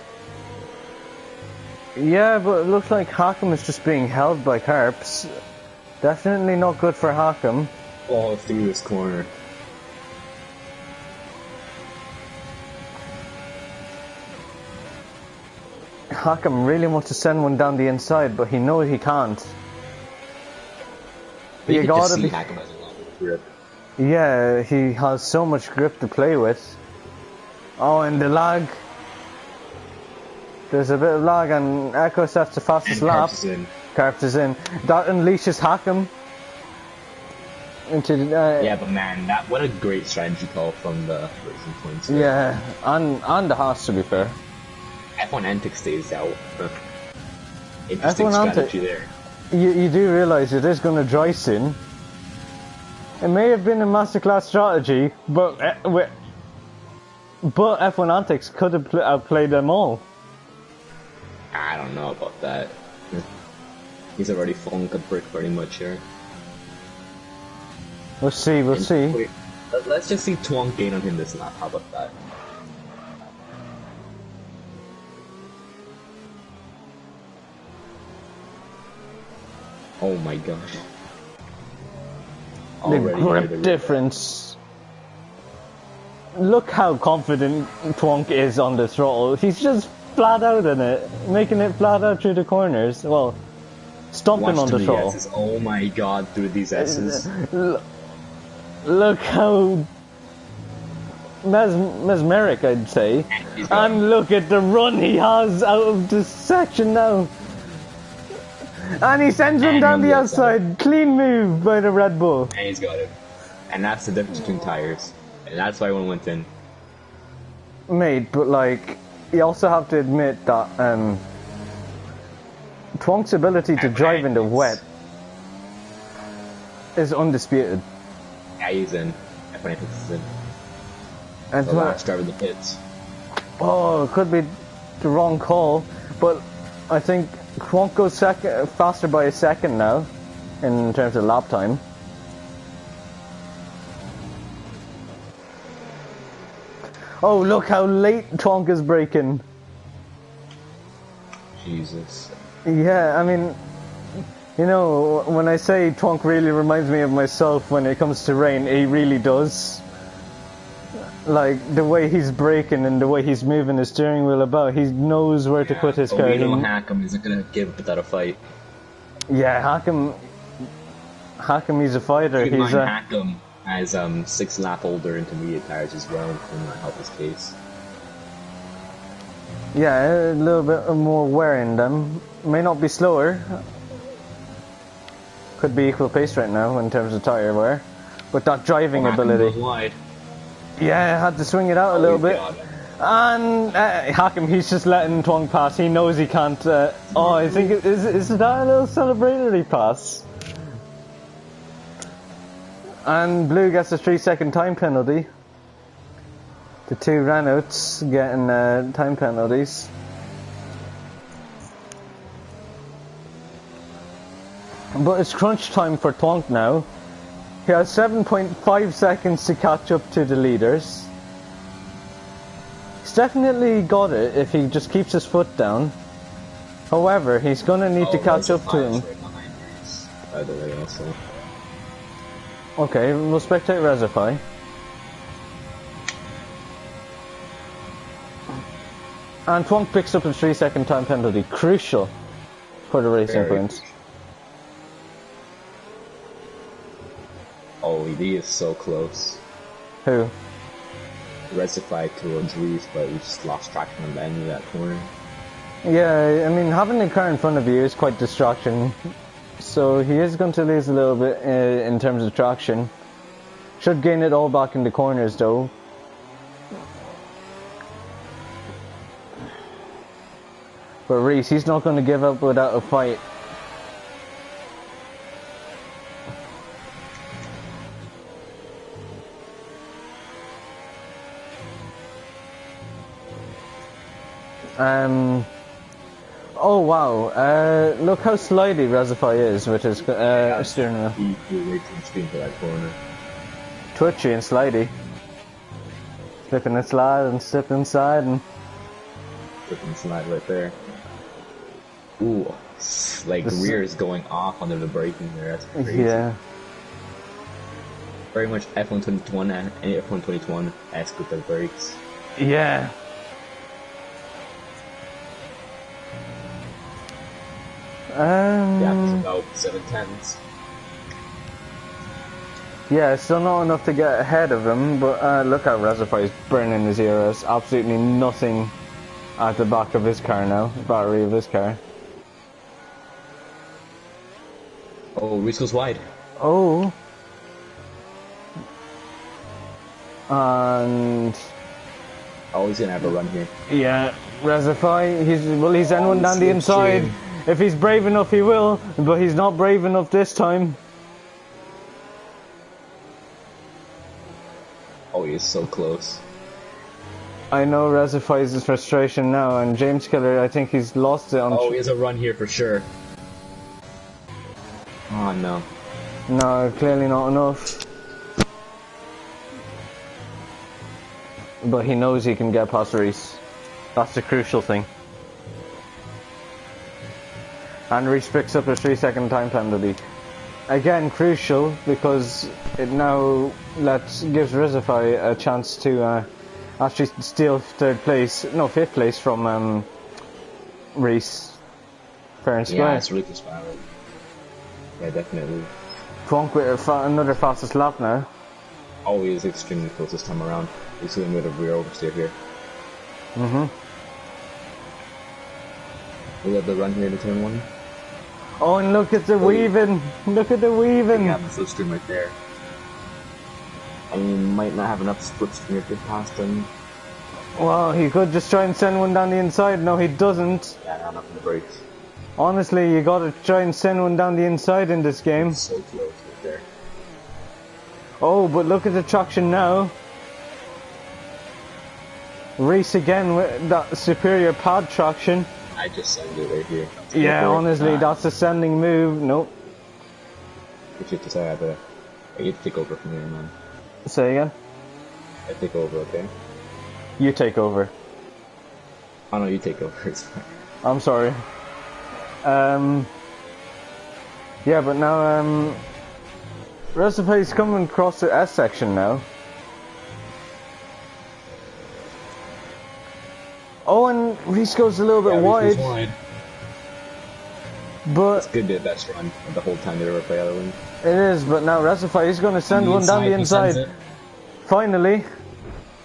Yeah, but it looks like Hakim is just being held by Carps. Definitely not good for Hakim. All through this corner. Hakim really wants to send one down the inside, but he knows he can't. But you You can just gotta see be. Hack'em has a lot of grip. Yeah, he has so much grip to play with. Oh, and the lag. There's a bit of lag, and Echo sets the fastest And lap. Carps is in. Carps is in. That unleashes Hack'em into the. Yeah, but man, what a great strategy call from the Racing Points. Yeah, and the Haas, to be fair. F1 Antic stays out. F1 Interesting strategy there. You do realise it is going to dry soon. It may have been a masterclass strategy, but F1 Antics could have outplayed them all. I don't know about that. He's already fallen a brick pretty much here. We'll see, we'll see. Wait, let's just see Twonk gain on him this lap. How about that? Oh my gosh. The Already grip difference. Look how confident Twonk is on the throttle. He's just flat out in it, making it flat out through the corners. Well, stomping on the throttle. S's. Oh my god, through these S's. Look how mesmeric, I'd say. And look at the run he has out of this section now. And he sends him down the outside. Clean move by the Red Bull. And he's got it. And that's the difference between tires. And that's why one went in. Mate, but like, you also have to admit that Twonk's ability to drive in the wet is undisputed. Yeah, he's in. F1 Antics is in. And The last driver in the pits. oh, it could be the wrong call, but I think Twonk goes faster by a second now, in terms of lap time. Oh, look how late Twonk is braking. Jesus. Yeah, I mean, you know, when I say Twonk really reminds me of myself when it comes to rain, he really does. Like, the way he's braking and the way he's moving his steering wheel about, he knows where to put his car. We don't hack him, he's not gonna give up without a fight. Yeah, Hack'em, he's a fighter. Keep in He's mind, a... Hack'em has 6 lap older intermediate tires as well, to not help his case. Yeah, a little bit more wear in them. May not be slower. Could be equal pace right now in terms of tyre wear. But that driving ability. Goes wide. Yeah, had to swing it out a little bit. God. And Hack'em, he's just letting Twonk pass. He knows he can't. Oh, I think is that a little celebratory pass? And Blue gets a 3-second time penalty. The two Renaults getting time penalties. But it's crunch time for Twonk now. He has 7.5 seconds to catch up to the leaders. He's definitely got it if he just keeps his foot down. However, he's gonna need to catch up to him. Right behind Reese, by the way, also. Okay, we'll spectate Resify. And Twonk picks up a 3-second time penalty. Crucial for the racing Very points. Oh, he is so close. Who? Rectified towards Reese, but we just lost traction on the end of that corner. Yeah, I mean, having the car in front of you is quite distraction. So he is going to lose a little bit in terms of traction. Should gain it all back in the corners though. But Reese, he's not going to give up without a fight. Oh wow, look how slidey Resify is with his steering wheel. He way too extreme for that corner. Twitchy and slidey. Slipping and slide and slip inside and... Flipping slide right there. Ooh, like the rear is going off under the braking there, that's crazy. Yeah. Very much F1 2021 and F1 2021-esque with the brakes. Yeah. Yeah, it's about 7/10. Yeah, still not enough to get ahead of him, but look how Reservoir is burning his ears. Absolutely nothing at the back of his car now, battery of his car. Oh, Reese goes wide. Oh. And... Oh, he's gonna have a run here. yeah, Reservoir, he's N1 down the inside. Slipstream. If he's brave enough, he will, but he's not brave enough this time. Oh, he's so close. I know Reservoir's his frustration now, and James Killer, I think he's lost it on... Oh, he has a run here for sure. Oh, no. No, clearly not enough. But he knows he can get past Reese. That's the crucial thing. And Reese picks up a 3-second time penalty. Again, crucial because it now gives Reservoir a chance to actually steal fifth place from Reese. Fair and square. Yeah, it's really spiral. Yeah, definitely. Twonk with another fastest lap now. Oh, he is extremely close this time around. He's doing a bit of rear oversteer here. We have the run here to turn 1. Oh, and look at the weaving! Look at the weaving! You have the slipstream right there. And you might not have enough slipstream to get past him. Well, he could just try and send one down the inside. No, he doesn't. Yeah, not enough in the brakes. Honestly, you gotta try and send one down the inside in this game. So close right there. Oh, but look at the traction now. Reese again with that superior pad traction. I just send it right here. Yeah, honestly, that's a sending move. Nope. You should just have a... You take over from here, man. Say again? I take over, okay? You take over. Oh no, you take over, it's fine. I'm sorry. Yeah, but now, Recipe's coming across the S section now. Oh, and Reese goes a little bit wide. But it's good to best run the whole time they ever play out of wing. It is, but now Recify is going to send one down the inside. Finally.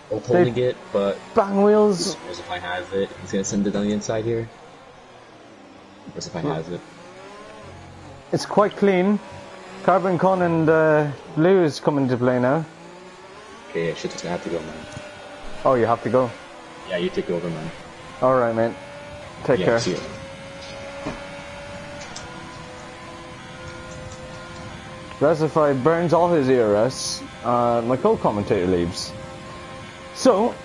Both holding it, but bang wheels. Recify has it. He's going to send it down the inside here. Recify has it. It's quite clean. Carbon Con and Blue is coming to play now. Okay, yeah, shit's just gonna have to go, man. Oh, you have to go. Yeah, you take over, man. Alright, mate. Take care. See you. Recify burns all his ERS. My co-commentator leaves. So,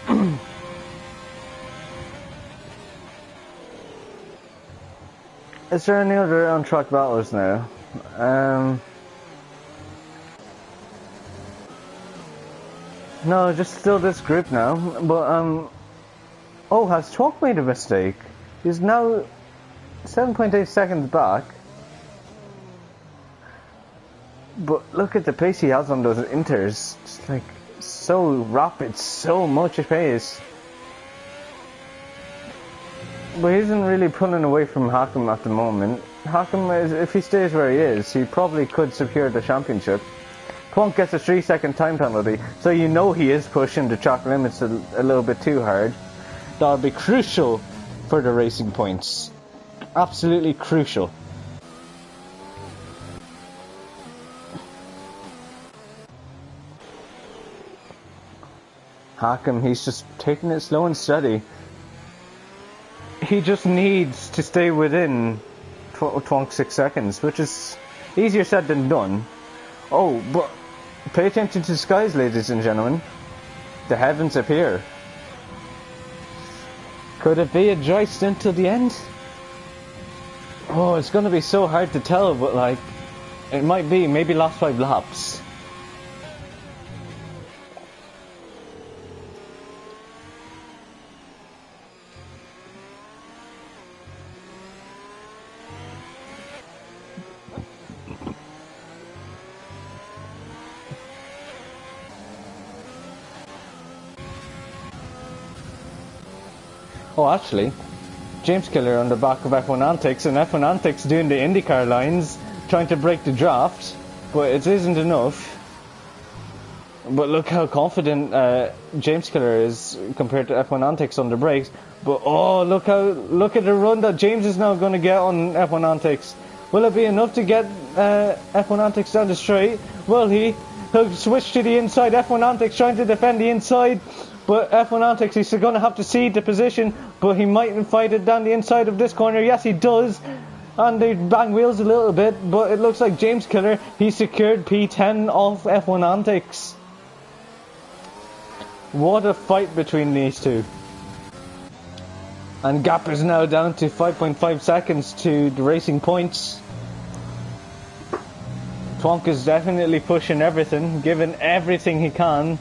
is there any other on-track battles now? No, just still this group now. But oh, has Twonk made a mistake? He's now 7.8 seconds back. But look at the pace he has on those inters. It's like so rapid, so much pace. But he isn't really pulling away from Hakim at the moment. Hakim, if he stays where he is, he probably could secure the championship. Twonk gets a 3-second time penalty, so you know he is pushing the track limits a little bit too hard. That'll be crucial for the racing points. Absolutely crucial. Hakim, he's just taking it slow and steady. He just needs to stay within Twonk 6 seconds, which is easier said than done. Oh, but pay attention to the skies, ladies and gentlemen. The heavens appear. Could it be a dry stint till the end? Oh, it's going to be so hard to tell, but like, it might be, maybe last 5 laps. Oh, actually, James Killer on the back of F1 Antics, and F1 Antics doing the IndyCar lines, trying to break the draft, but it isn't enough. But look how confident James Killer is compared to F1 Antics on the brakes. But oh, look at the run that James is now going to get on F1 Antics. Will it be enough to get F1 Antics down the straight? Will he'll switch to the inside. F1 Antics trying to defend the inside. But F1 Antics, he's going to have to cede the position. But he might fight it down the inside of this corner. Yes, he does. And they bang wheels a little bit. But it looks like James Killer, he secured P10 off F1 Antics. What a fight between these two. And gap is now down to 5.5 seconds to the racing points. Twonk is definitely pushing everything, giving everything he can.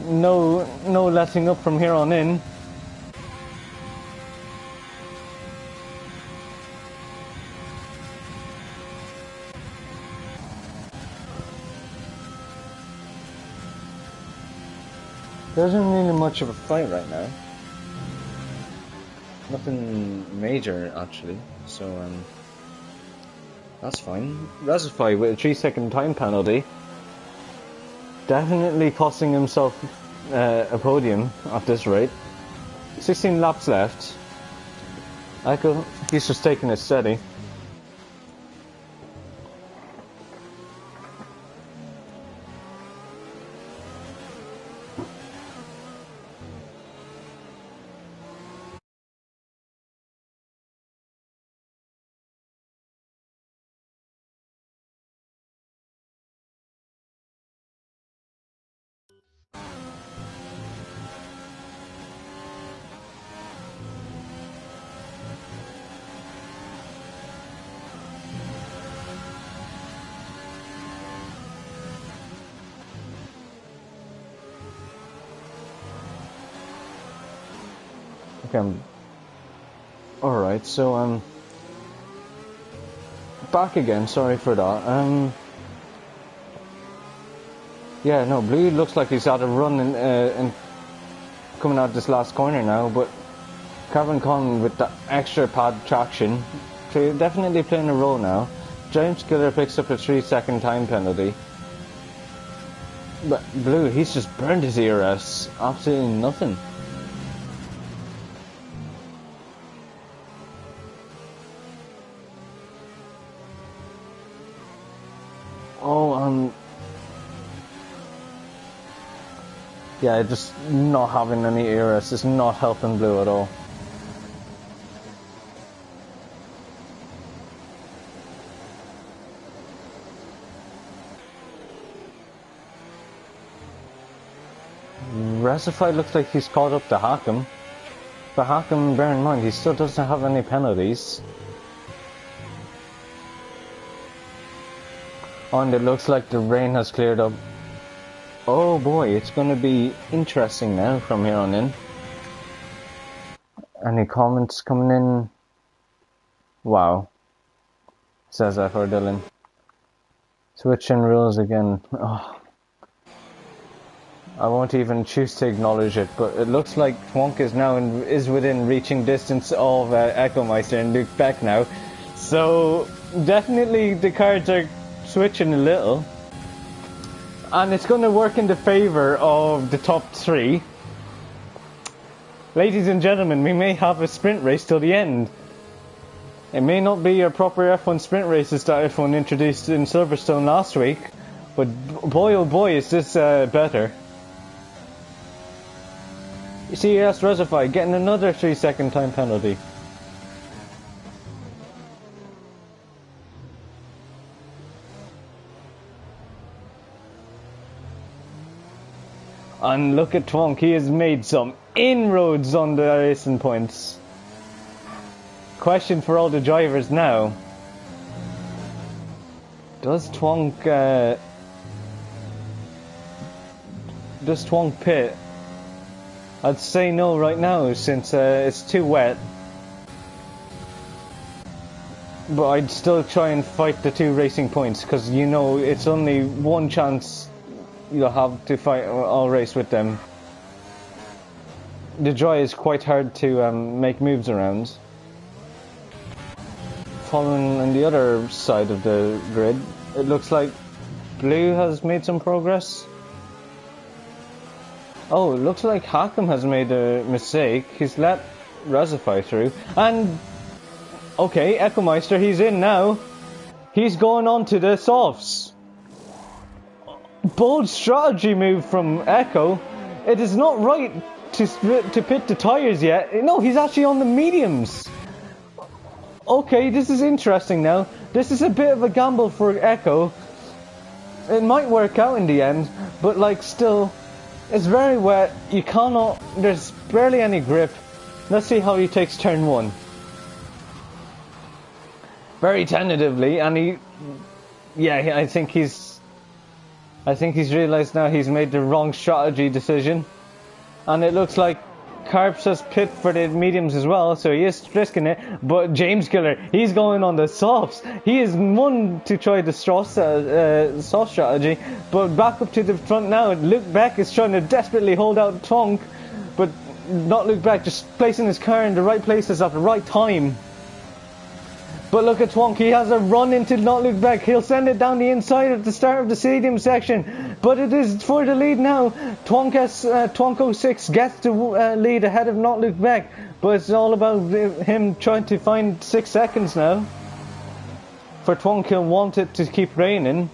No letting up from here on in. There isn't really much of a fight right now. Nothing major actually, so that's fine. Resify with a 3-second time penalty, definitely costing himself a podium at this rate. 16 laps left. Echo, he's just taking it steady. Okay, alright, so back again, sorry for that. Yeah, no, Blue looks like he's had a run in coming out this last corner now, but Calvin Conn with the extra pad traction, definitely playing a role now. James Killer picks up a 3-second time penalty. But Blue, he's just burned his ERS, absolutely nothing. Oh, yeah, just not having any ERS is not helping Blue at all. Resify looks like he's caught up to Hakim. But Hakim, bear in mind, he still doesn't have any penalties. And it looks like the rain has cleared up. Oh boy, it's going to be interesting now from here on in. Any comments coming in? Wow. Says F.R. Dylan. Switching rules again. Oh. I won't even choose to acknowledge it, but it looks like Twonk is now is within reaching distance of Echo Meister and Luke Beck now. So definitely the cards are switching a little. And it's going to work in the favour of the top three. Ladies and gentlemen, we may have a sprint race till the end. It may not be your proper F1 sprint races that F1 introduced in Silverstone last week, but boy oh boy is this better. You see, yes, Resify getting another 3-second time penalty. And look at Twonk, he has made some inroads on the racing points. Question for all the drivers now. Does Twonk pit? I'd say no right now since it's too wet. But I'd still try and fight the 2 racing points because you know it's only one chance you'll have to fight all race with them. The dry is quite hard to make moves around. Following on the other side of the grid, it looks like Blue has made some progress. Oh, it looks like Hakim has made a mistake. He's let Razify through. And, okay, Echo Meister, he's in now. He's going on to the softs. Bold strategy move from Echo. It is not right to pit the tires yet. No, he's actually on the mediums. Okay, this is interesting now. This is a bit of a gamble for Echo. It might work out in the end, but like still, it's very wet. You cannot, there's barely any grip. Let's see how he takes turn 1. Very tentatively, and I think he's realized now he's made the wrong strategy decision. And it looks like Carps has pit for the mediums as well, so he is risking it. But James Killer, he's going on the softs. He is one to try the soft strategy, but back up to the front now. Luke Beck is trying to desperately hold out Tonk, but not Luke Beck, just placing his car in the right places at the right time. But look at Twonk, he has a run into Not Luke Beck. He'll send it down the inside at the start of the stadium section. But it is for the lead now. Twonk 06 gets the lead ahead of Not Luke Beck. But it's all about him trying to find 6 seconds now. For Twonk, he'll want it to keep raining.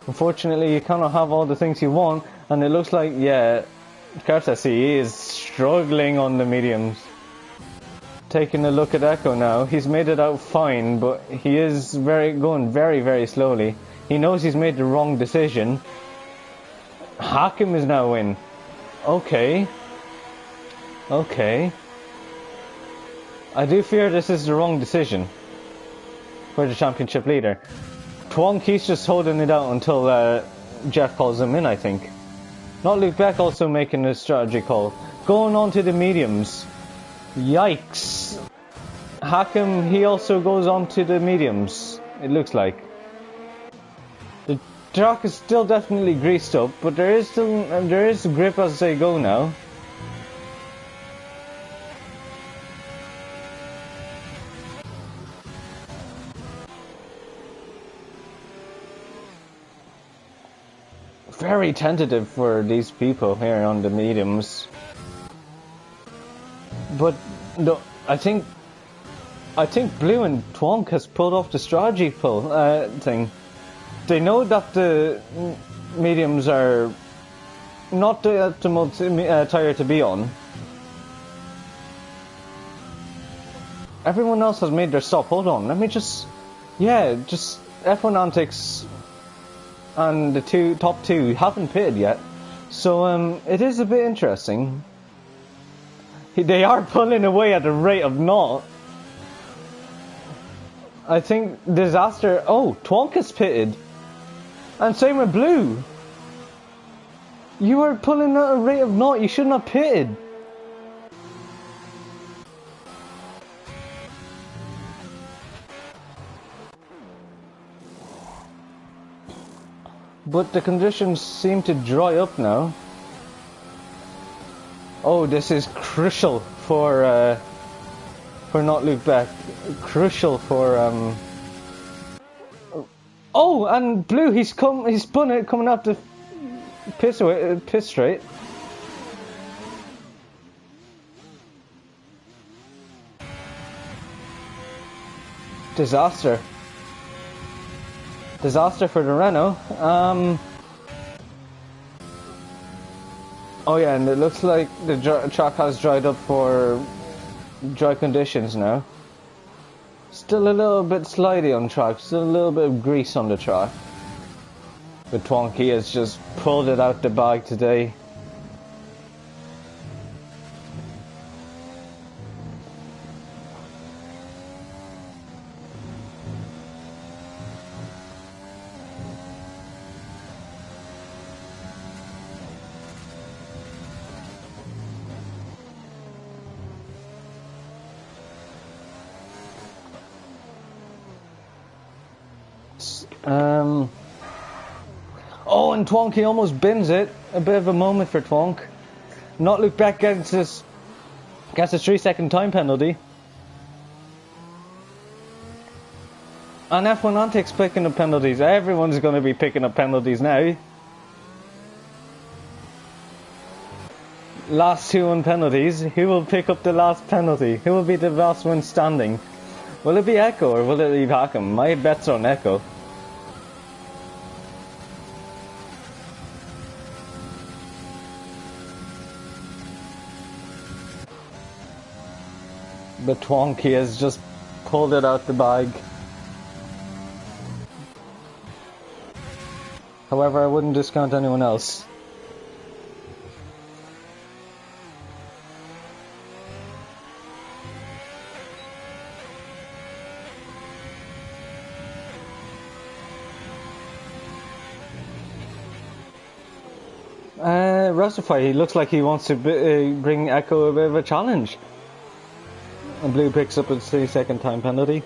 Unfortunately, you cannot have all the things you want. And it looks like, yeah, Karsasi is struggling on the mediums. Taking a look at Echo now, he's made it out fine, but he is going very, very slowly. He knows he's made the wrong decision. Hakim is now in. Okay. I do fear this is the wrong decision for the championship leader. Twonk, he's just holding it out until Jeff calls him in, I think. Not Luke Beck also making a strategy call. Going on to the mediums. Yikes. Hakim, he also goes on to the mediums, it looks like. The track is still definitely greased up, but there is grip as they go now. Very tentative for these people here on the mediums. But no, I think Blue and Twonk has pulled off the strategy thing. They know that the mediums are not the optimal tire to be on. Everyone else has made their stop. Hold on, let me just F1 Antics and the top two haven't pitted yet, so it is a bit interesting. They are pulling away at the rate of naught. I think Disaster... Oh, Twonk is pitted. And same with Blue. You are pulling at a rate of naught. You shouldn't have pitted. But the conditions seem to dry up now. Oh, this is crucial for Not Luke Beck. Crucial for Oh, and Blue, he's spun it coming up the piss straight. Disaster for the Renault. Oh yeah, and it looks like the track has dried up for dry conditions now. Still a little bit slidey on track, still a little bit of grease on the track. But Twonky has just pulled it out the bag today. Oh, and Twonky almost bins it. A bit of a moment for Twonk. Not Luke Beck gets a 3-second time penalty. And F1 Antics picking up penalties. Everyone's going to be picking up penalties now. Last two on penalties. Who will pick up the last penalty? Who will be the last one standing? Will it be Echo or will it be Hakim? My bet's on Echo. But Twonky has just pulled it out the bag. However, I wouldn't discount anyone else. Rustify, he looks like he wants to bring Echo a bit of a challenge. And Blue picks up a 3-second time penalty.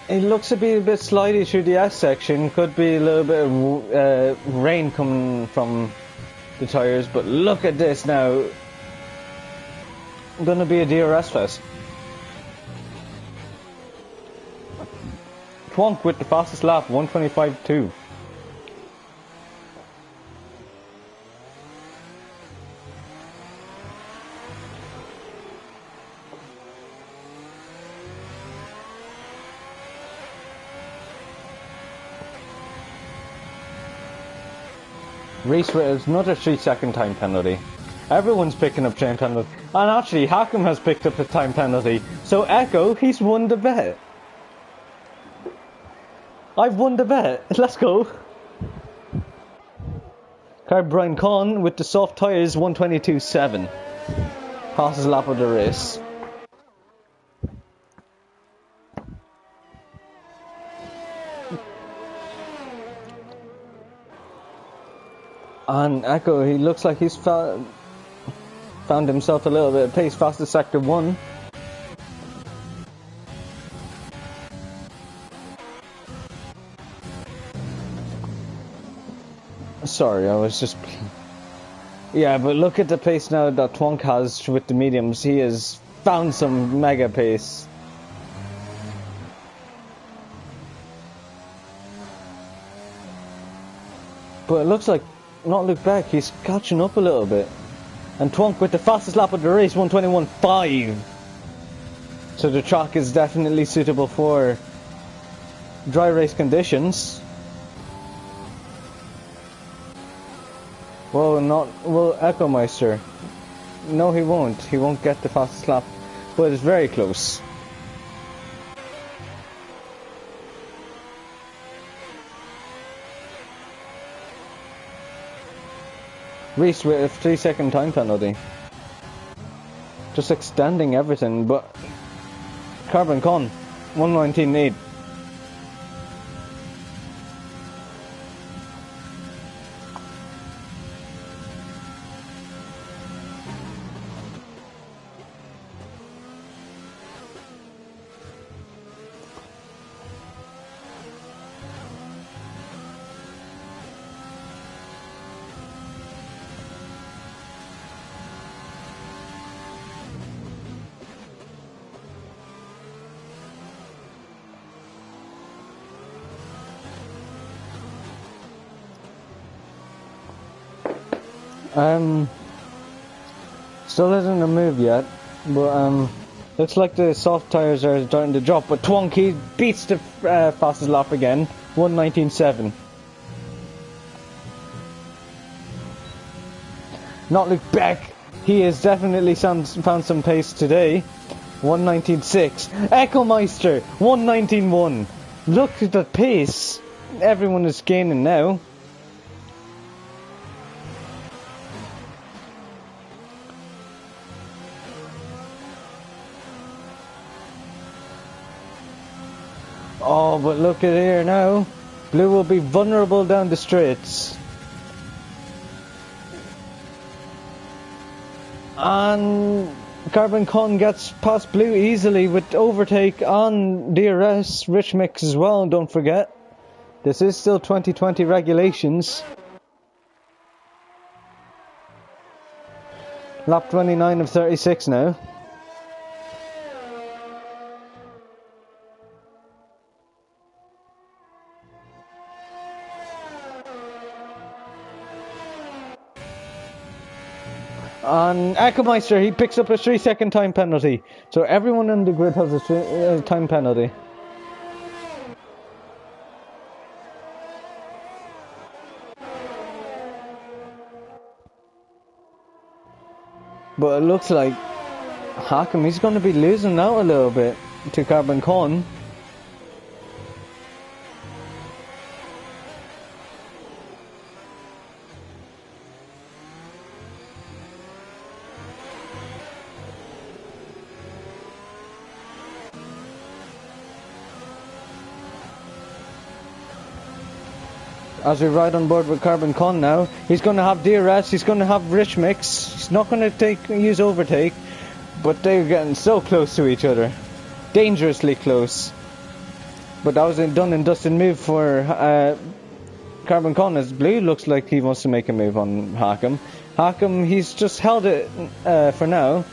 It looks to be a bit slidey through the S section. Could be a little bit of rain coming from the tyres, but look at this now. Gonna be a DRS fest. Twonk with the fastest lap, 1:25.2. Reese with another 3-second time penalty. Everyone's picking up time penalty. And actually, Hakim has picked up a time penalty. So Echo, he's won the bet. I've won the bet. Let's go. Brian Conn with the soft tyres, 1:22.7. Passes lap of the race. And Echo, he looks like he's found himself a little bit of pace, fastest sector 1. Sorry, I was just... Yeah, but look at the pace now that Twonk has with the mediums. He has found some mega pace. But it looks like, not look back, he's catching up a little bit. And Twonk with the fastest lap of the race, 1:21.5. So the track is definitely suitable for dry race conditions. Well, Echo Meister. No, he won't. He won't get the fastest lap. But it's very close. Reese with a 3-second time penalty. Just extending everything, but Carbon Con, 1:19.8. Still isn't a move yet, but looks like the soft tyres are starting to drop. But Twonky beats the fastest lap again, 1:19.7. Not Luke Beck. He has definitely found some pace today. 1:19.6. Echo Meister, 1:19.1. Look at the pace everyone is gaining now. Oh, but look at here now. Blue will be vulnerable down the straights. And Carbon Con gets past Blue easily with overtake on DRS. Rich Mix as well, don't forget. This is still 2020 regulations. Lap 29 of 36 now. On Ackermeister, he picks up a 3-second time penalty. So everyone on the grid has a time penalty. But it looks like Hakim, he's going to be losing out a little bit to Carbon Con. As we ride on board with Carbon Con now, he's going to have DRS, he's going to have Rich Mix, he's not going to use Overtake, but they're getting so close to each other. Dangerously close. But that was a done and dusted move for Carbon Con, as Blue looks like he wants to make a move on Hakim. Hakim, he's just held it for now.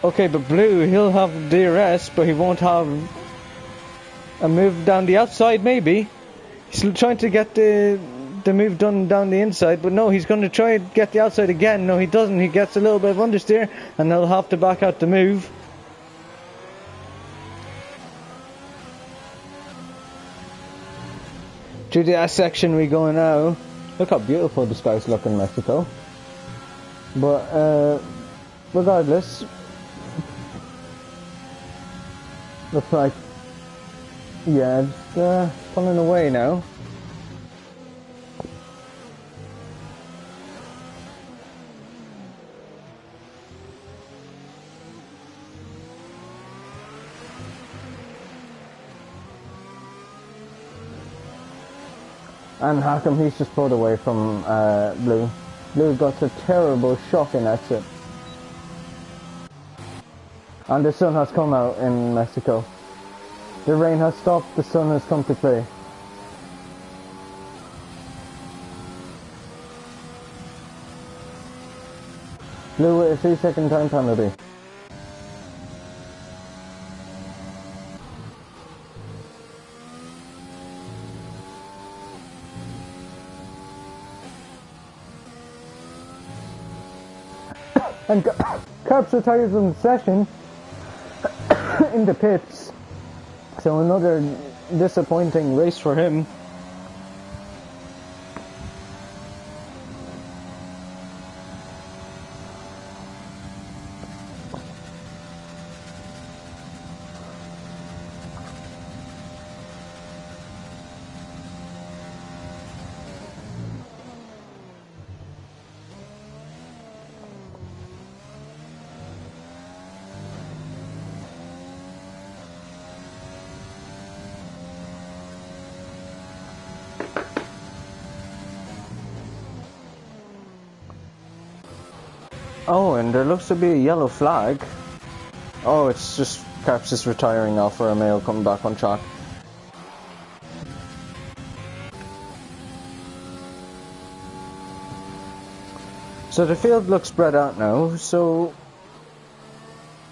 Okay, but Blue, he'll have DRS, but he won't have a move down the outside, maybe. He's trying to get the move done down the inside, but no, he's going to try and get the outside again. No, he doesn't. He gets a little bit of understeer, and they'll have to back out the move. Through the S section we go now. Look how beautiful the skies look in Mexico. But regardless, looks like, yeah, it's pulling away now. And Hakim, he's just pulled away from Blue. Blue got a terrible shocking exit. And the sun has come out in Mexico. The rain has stopped, the sun has come to play. Blue with a 3-second time penalty. And Carps retires in session in the pits. So another disappointing race for him. Oh, and there looks to be a yellow flag. Oh, it's just Carps is retiring now for a male coming back on track. So the field looks spread out now, so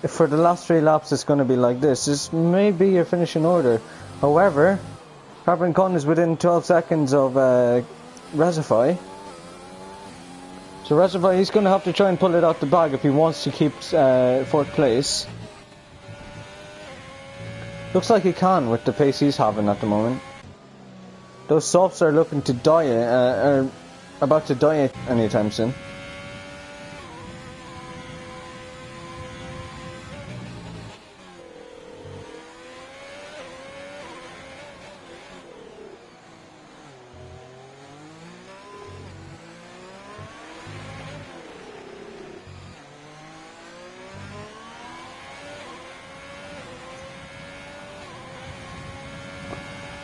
if for the last 3 laps it's going to be like this. This may be your finishing order. However, Carbon Con is within 12 seconds of Resify. So Resify, he's going to have to try and pull it out the bag if he wants to keep 4th place. Looks like he can with the pace he's having at the moment. Those softs are looking to die, are about to die anytime soon.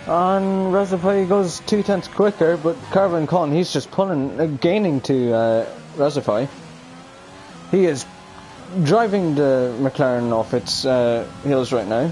On Resify, he goes 2/10 quicker, but Carbon Con, he's just gaining to Resify. He is driving the McLaren off its heels right now.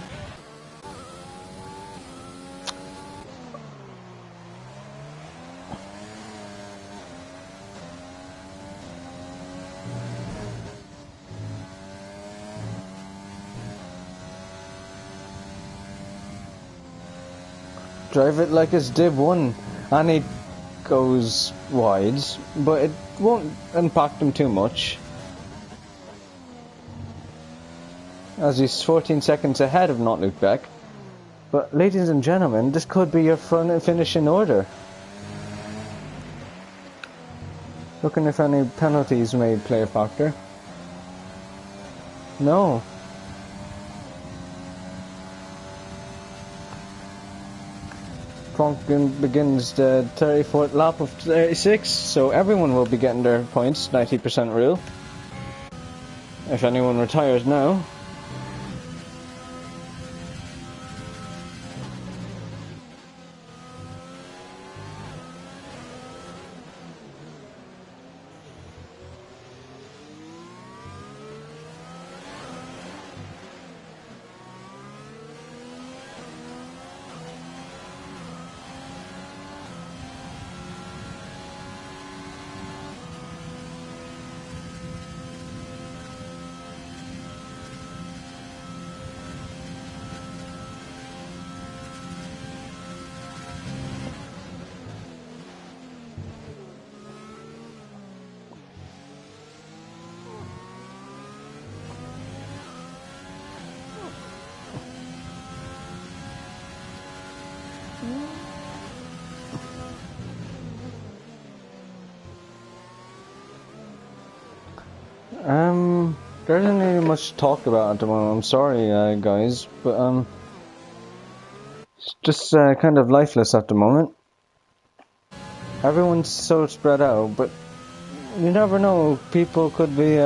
Drive it like it's Div 1, and he goes wide, but it won't impact him too much, as he's 14 seconds ahead of Not Luke Beck. But ladies and gentlemen, this could be your front and finish in order. Looking if any penalties may play a factor. No. Twonk begins the 34th lap of 36, so everyone will be getting their points, 90% rule. If anyone retires now. There isn't really much to talk about at the moment. I'm sorry, guys, but it's just kind of lifeless at the moment. Everyone's so spread out, but you never know. People could be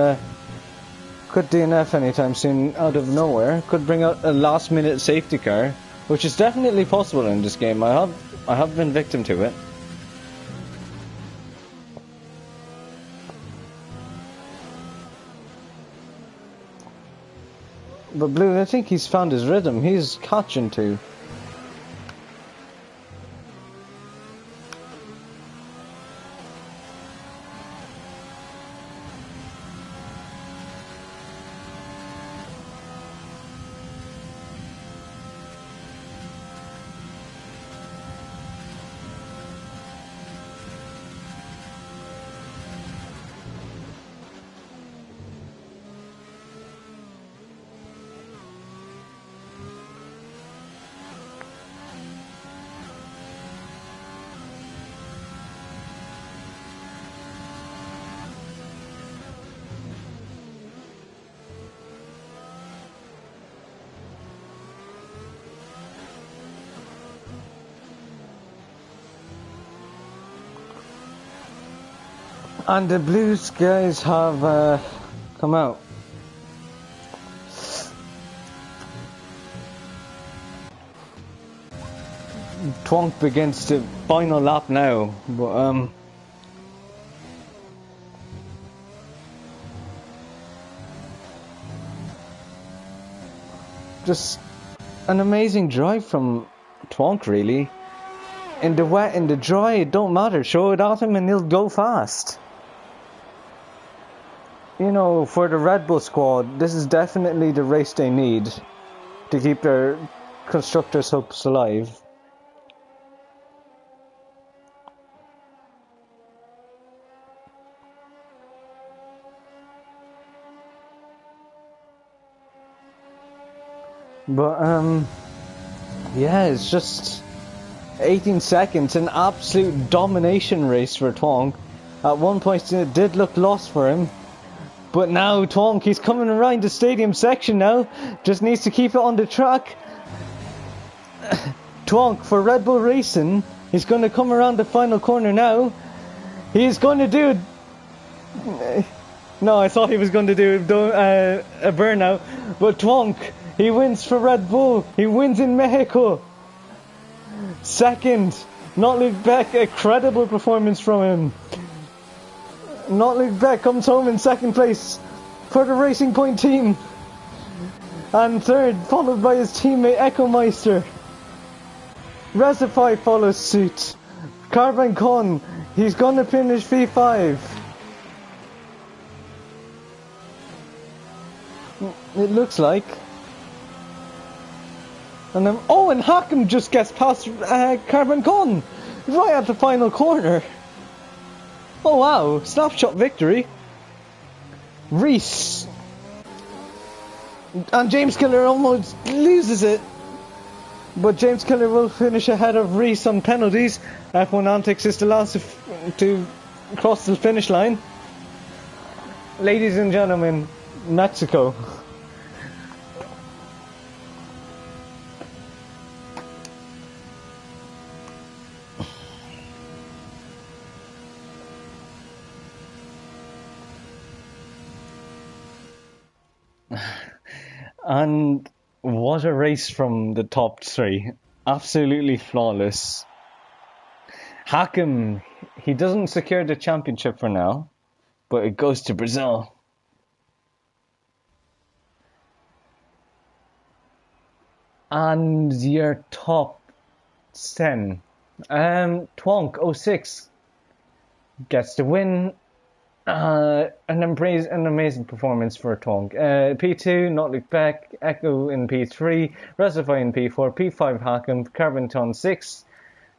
could DNF anytime soon out of nowhere. Could bring out a last-minute safety car, which is definitely possible in this game. I have been victim to it. But Blue, I think he's found his rhythm. He's catching too. And the Blues guys have come out. Twonk begins the final lap now, but just an amazing drive from Twonk, really. In the wet, in the dry, it don't matter. Show it at him and he'll go fast. You know, for the Red Bull squad, this is definitely the race they need to keep their constructors' hopes alive. But, yeah, it's just 18 seconds, an absolute domination race for Twonk. At one point it did look lost for him. But now Twonk, he's coming around the stadium section now. Just needs to keep it on the track. Twonk for Red Bull Racing. He's going to come around the final corner now. He's going to do... No, I thought he was going to do a burnout. But Twonk, he wins for Red Bull. He wins in Mexico. Second, Not Luke Beck, a credible performance from him. Not Luke Beck comes home in second place for the Racing Point team. And third, followed by his teammate Echo Meister. Recify follows suit. Carbon Con, he's going to finish V5. It looks like. And then Owen Hackham just gets past Carbon Con. Right at the final corner. Oh wow, snapshot victory. Reese. And James Killer almost loses it. But James Killer will finish ahead of Reese on penalties. F1 Antics is the last to cross the finish line. Ladies and gentlemen, Mexico. And what a race from the top three. Absolutely flawless. Hakim, he doesn't secure the championship for now, but it goes to Brazil. And your top 10. Twonk 06 gets the win. An amazing performance for Twonk. P2, Not Luke Beck, Echo in P3, Resify in P4, P5 Hakim, Carbenton 6,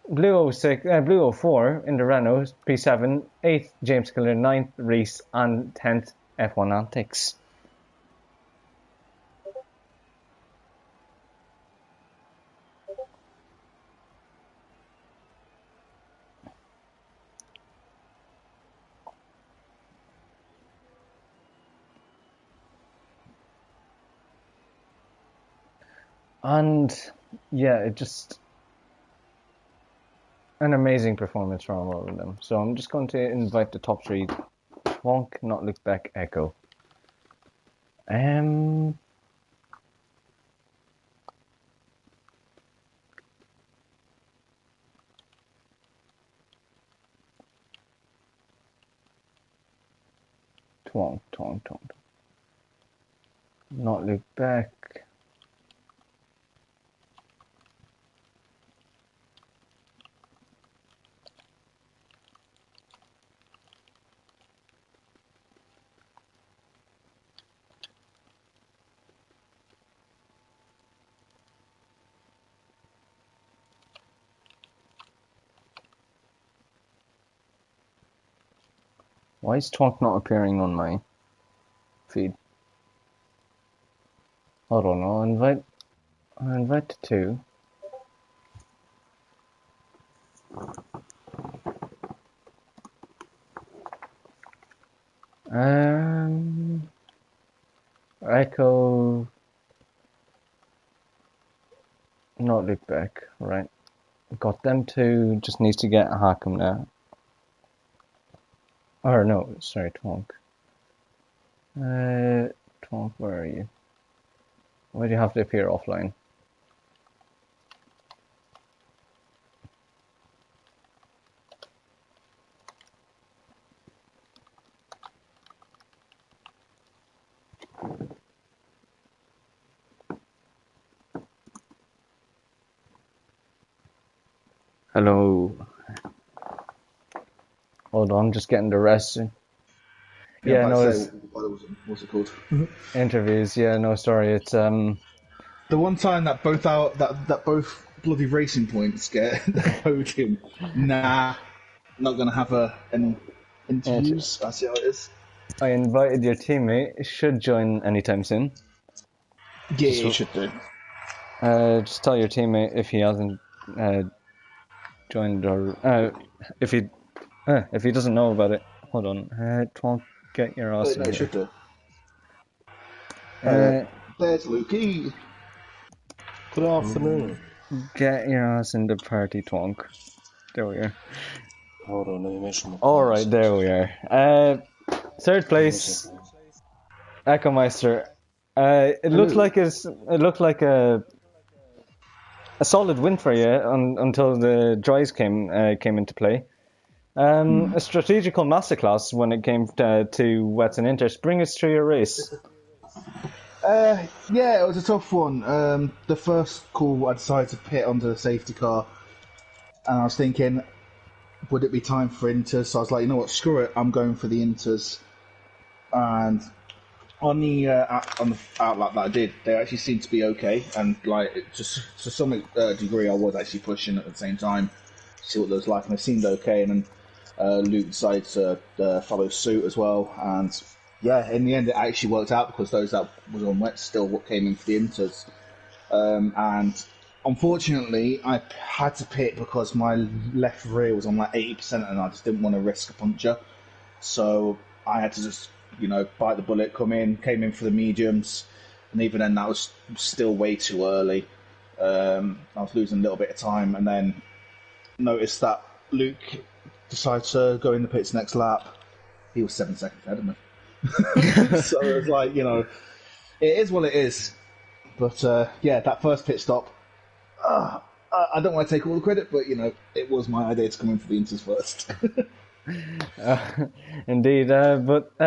Blue 04 in the Renault, P7, 8th James Killer, 9th Reese, and 10th F1 Antics. And yeah, it just an amazing performance from all of them. So I'm just going to invite the top three: Twonk, Not Look Back, Echo. Twonk, Not Look Back. Why is Twonk not appearing on my feed? I don't know. I'll invite the two. Echo, Not Look Back, right? Got them two. Just needs to get Hakim now. Or no, sorry, Twonk. Twonk, where are you? Why do you have to appear offline? Hello. Hold on, just getting the rest. Yeah, no, it's what's it called? interviews. Yeah, no, sorry, it's The one time that both bloody racing points get the podium. Nah, not gonna have any interviews. That's how it is. I invited your teammate. Should join anytime soon. Yeah, you should do. Just tell your teammate if he hasn't joined or if he doesn't know about it. Hold on. Twonk, get your ass. No, you should do. There's Lukey. Good afternoon. Get your ass in the party, Twonk. There we are. Hold on, let me measure my. All right, there we are. Third place, Echo Meister. It looked like a solid win for you until the dries came into play. A strategical masterclass when it came to wets and inters. Bring us through your race. Yeah, it was a tough one. The first call, I decided to pit onto the safety car, and I was thinking, would it be time for inters? So I was like, you know what, screw it, I'm going for the inters. And on the outlet that I did, they actually seemed to be okay, and like just to some degree, I was actually pushing at the same time. see what those like, and they seemed okay. And then Luke decided to follow suit as well, and yeah, in the end it actually worked out because those that was on wet still what came in for the inters. And unfortunately, I had to pit because my left rear was on like 80%, and I just didn't want to risk a puncture. So I had to just, bite the bullet, came in for the mediums, and even then that was still way too early. I was losing a little bit of time, and then noticed that Luke decided to go in the pits next lap. He was 7 seconds ahead of me. So it was like, it is what it is. But yeah, that first pit stop, I don't want to take all the credit, but it was my idea to come in for the inters first. Indeed, but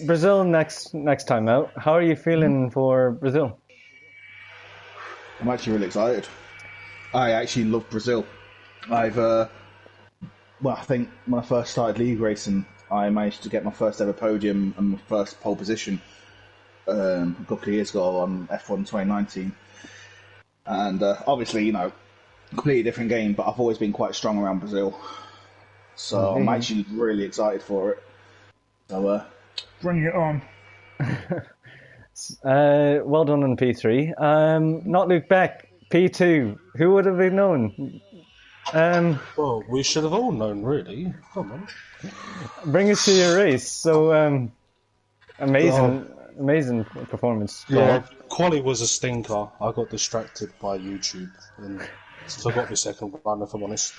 Brazil next time out. How are you feeling for Brazil? I'm actually really excited. I actually love Brazil. I think when I first started league racing, I managed to get my first ever podium and my first pole position a couple of years ago on F1 2019. And obviously, completely different game, but I've always been quite strong around Brazil. So I'm actually really excited for it. So bring it on. Well done on P3. Not Luke Beck, P2. Who would have known? Well, we should have all known, really. Come on. Bring us to your race. So amazing performance. Yeah, quali was a stinker. I got distracted by YouTube and forgot my second run, if I'm honest.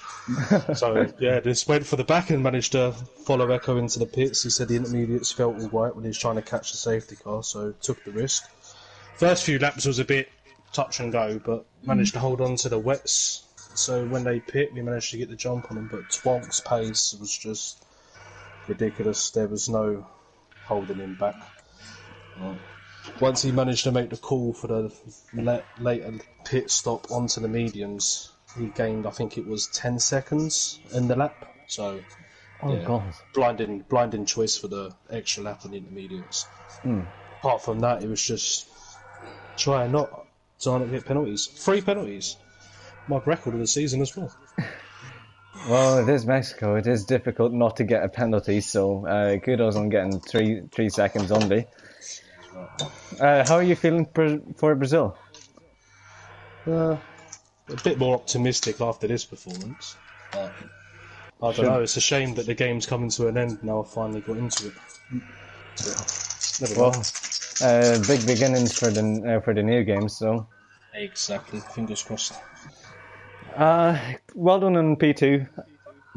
So yeah, just went for the back and managed to follow Echo into the pits. He said the intermediates felt all right when he was trying to catch the safety car, so took the risk. First few laps was a bit touch and go, but managed to hold on to the wets. So when they pit, we managed to get the jump on them. But Twonk's pace was just ridiculous. There was no holding him back. Once he managed to make the call for the later pit stop onto the mediums, he gained, I think it was 10 seconds in the lap. So, God, blinding choice for the extra lap on the intermediates. Apart from that, it was just try not to get penalties. 3 penalties. My record of the season as well. Well, it is Mexico. It is difficult not to get a penalty, so kudos on getting 3 seconds only. How are you feeling for Brazil? A bit more optimistic after this performance. I don't know, it's a shame that the game's coming to an end now. I finally got into it. Never mind. Big beginnings for the new game, so... Exactly, fingers crossed. Well done on P2,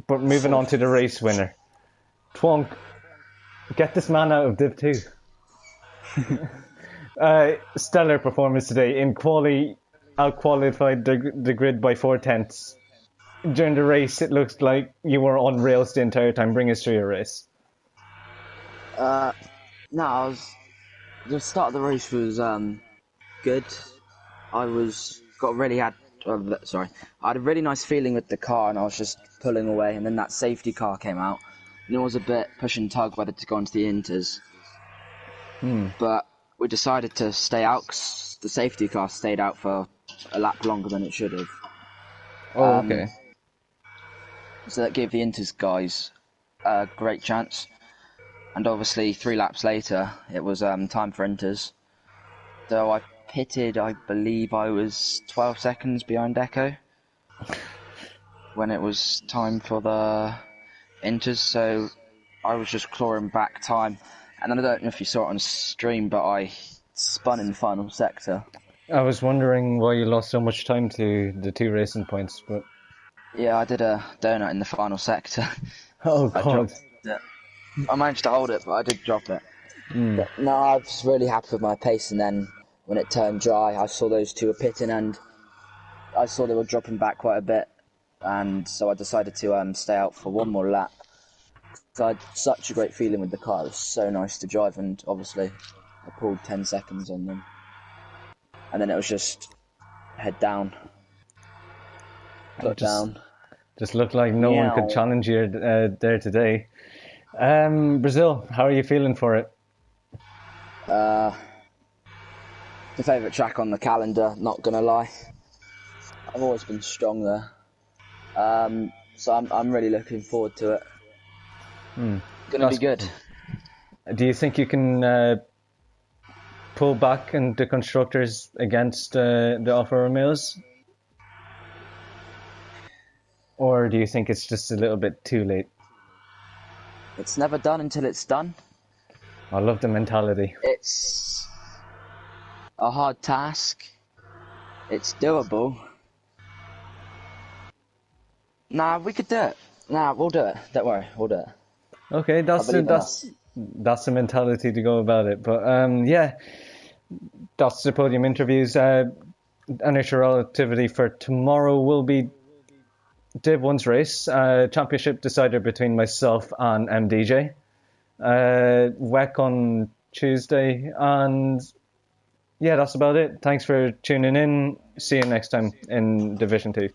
but moving on to the race winner. Twonk, get this man out of Div 2. Stellar performance today. In quali, out-qualified the grid by 4/10. During the race, it looks like you were on rails the entire time. Bring us through your race. The start of the race was good. I had a really nice feeling with the car, and I was just pulling away, and then that safety car came out, and it was a bit push and tug whether to go into the inters. But we decided to stay out because the safety car stayed out for a lap longer than it should have. Oh, okay. So that gave the inters guys a great chance. And obviously 3 laps later, it was time for inters. So I pitted, I believe I was 12 seconds behind Echo when it was time for the inters, so I was just clawing back time. And then I don't know if you saw it on stream, but I spun in the final sector. I was wondering why you lost so much time to the 2 racing points, but... Yeah, I did a donut in the final sector. Oh, God. I managed to hold it, but I did drop it. But no, I was really happy with my pace, and then when it turned dry, I saw those 2 were pitting, and I saw they were dropping back quite a bit, and so I decided to stay out for 1 more lap. So I had such a great feeling with the car. It was so nice to drive, and obviously I pulled 10 seconds on them. And then it was just head down, foot down. Just looked like no one could challenge you there today. Brazil, how are you feeling for it? The favourite track on the calendar, not gonna lie. I've always been strong there. So I'm really looking forward to it. Gonna That's- be good. Do you think you can pull back in the constructors against the Alfa Romeos? Or do you think it's just a little bit too late? It's never done until it's done. I love the mentality. It's a hard task. It's doable. Nah, we could do it. Nah, we'll do it. Don't worry, we'll do it. Okay, that's believe in that's the mentality to go about it. But yeah, that's the podium interviews. Nhrl activity for tomorrow will be Div 1's race, championship decider between myself and MDJ. WEC on Tuesday, and yeah, that's about it. Thanks for tuning in. See you next time in Division 2.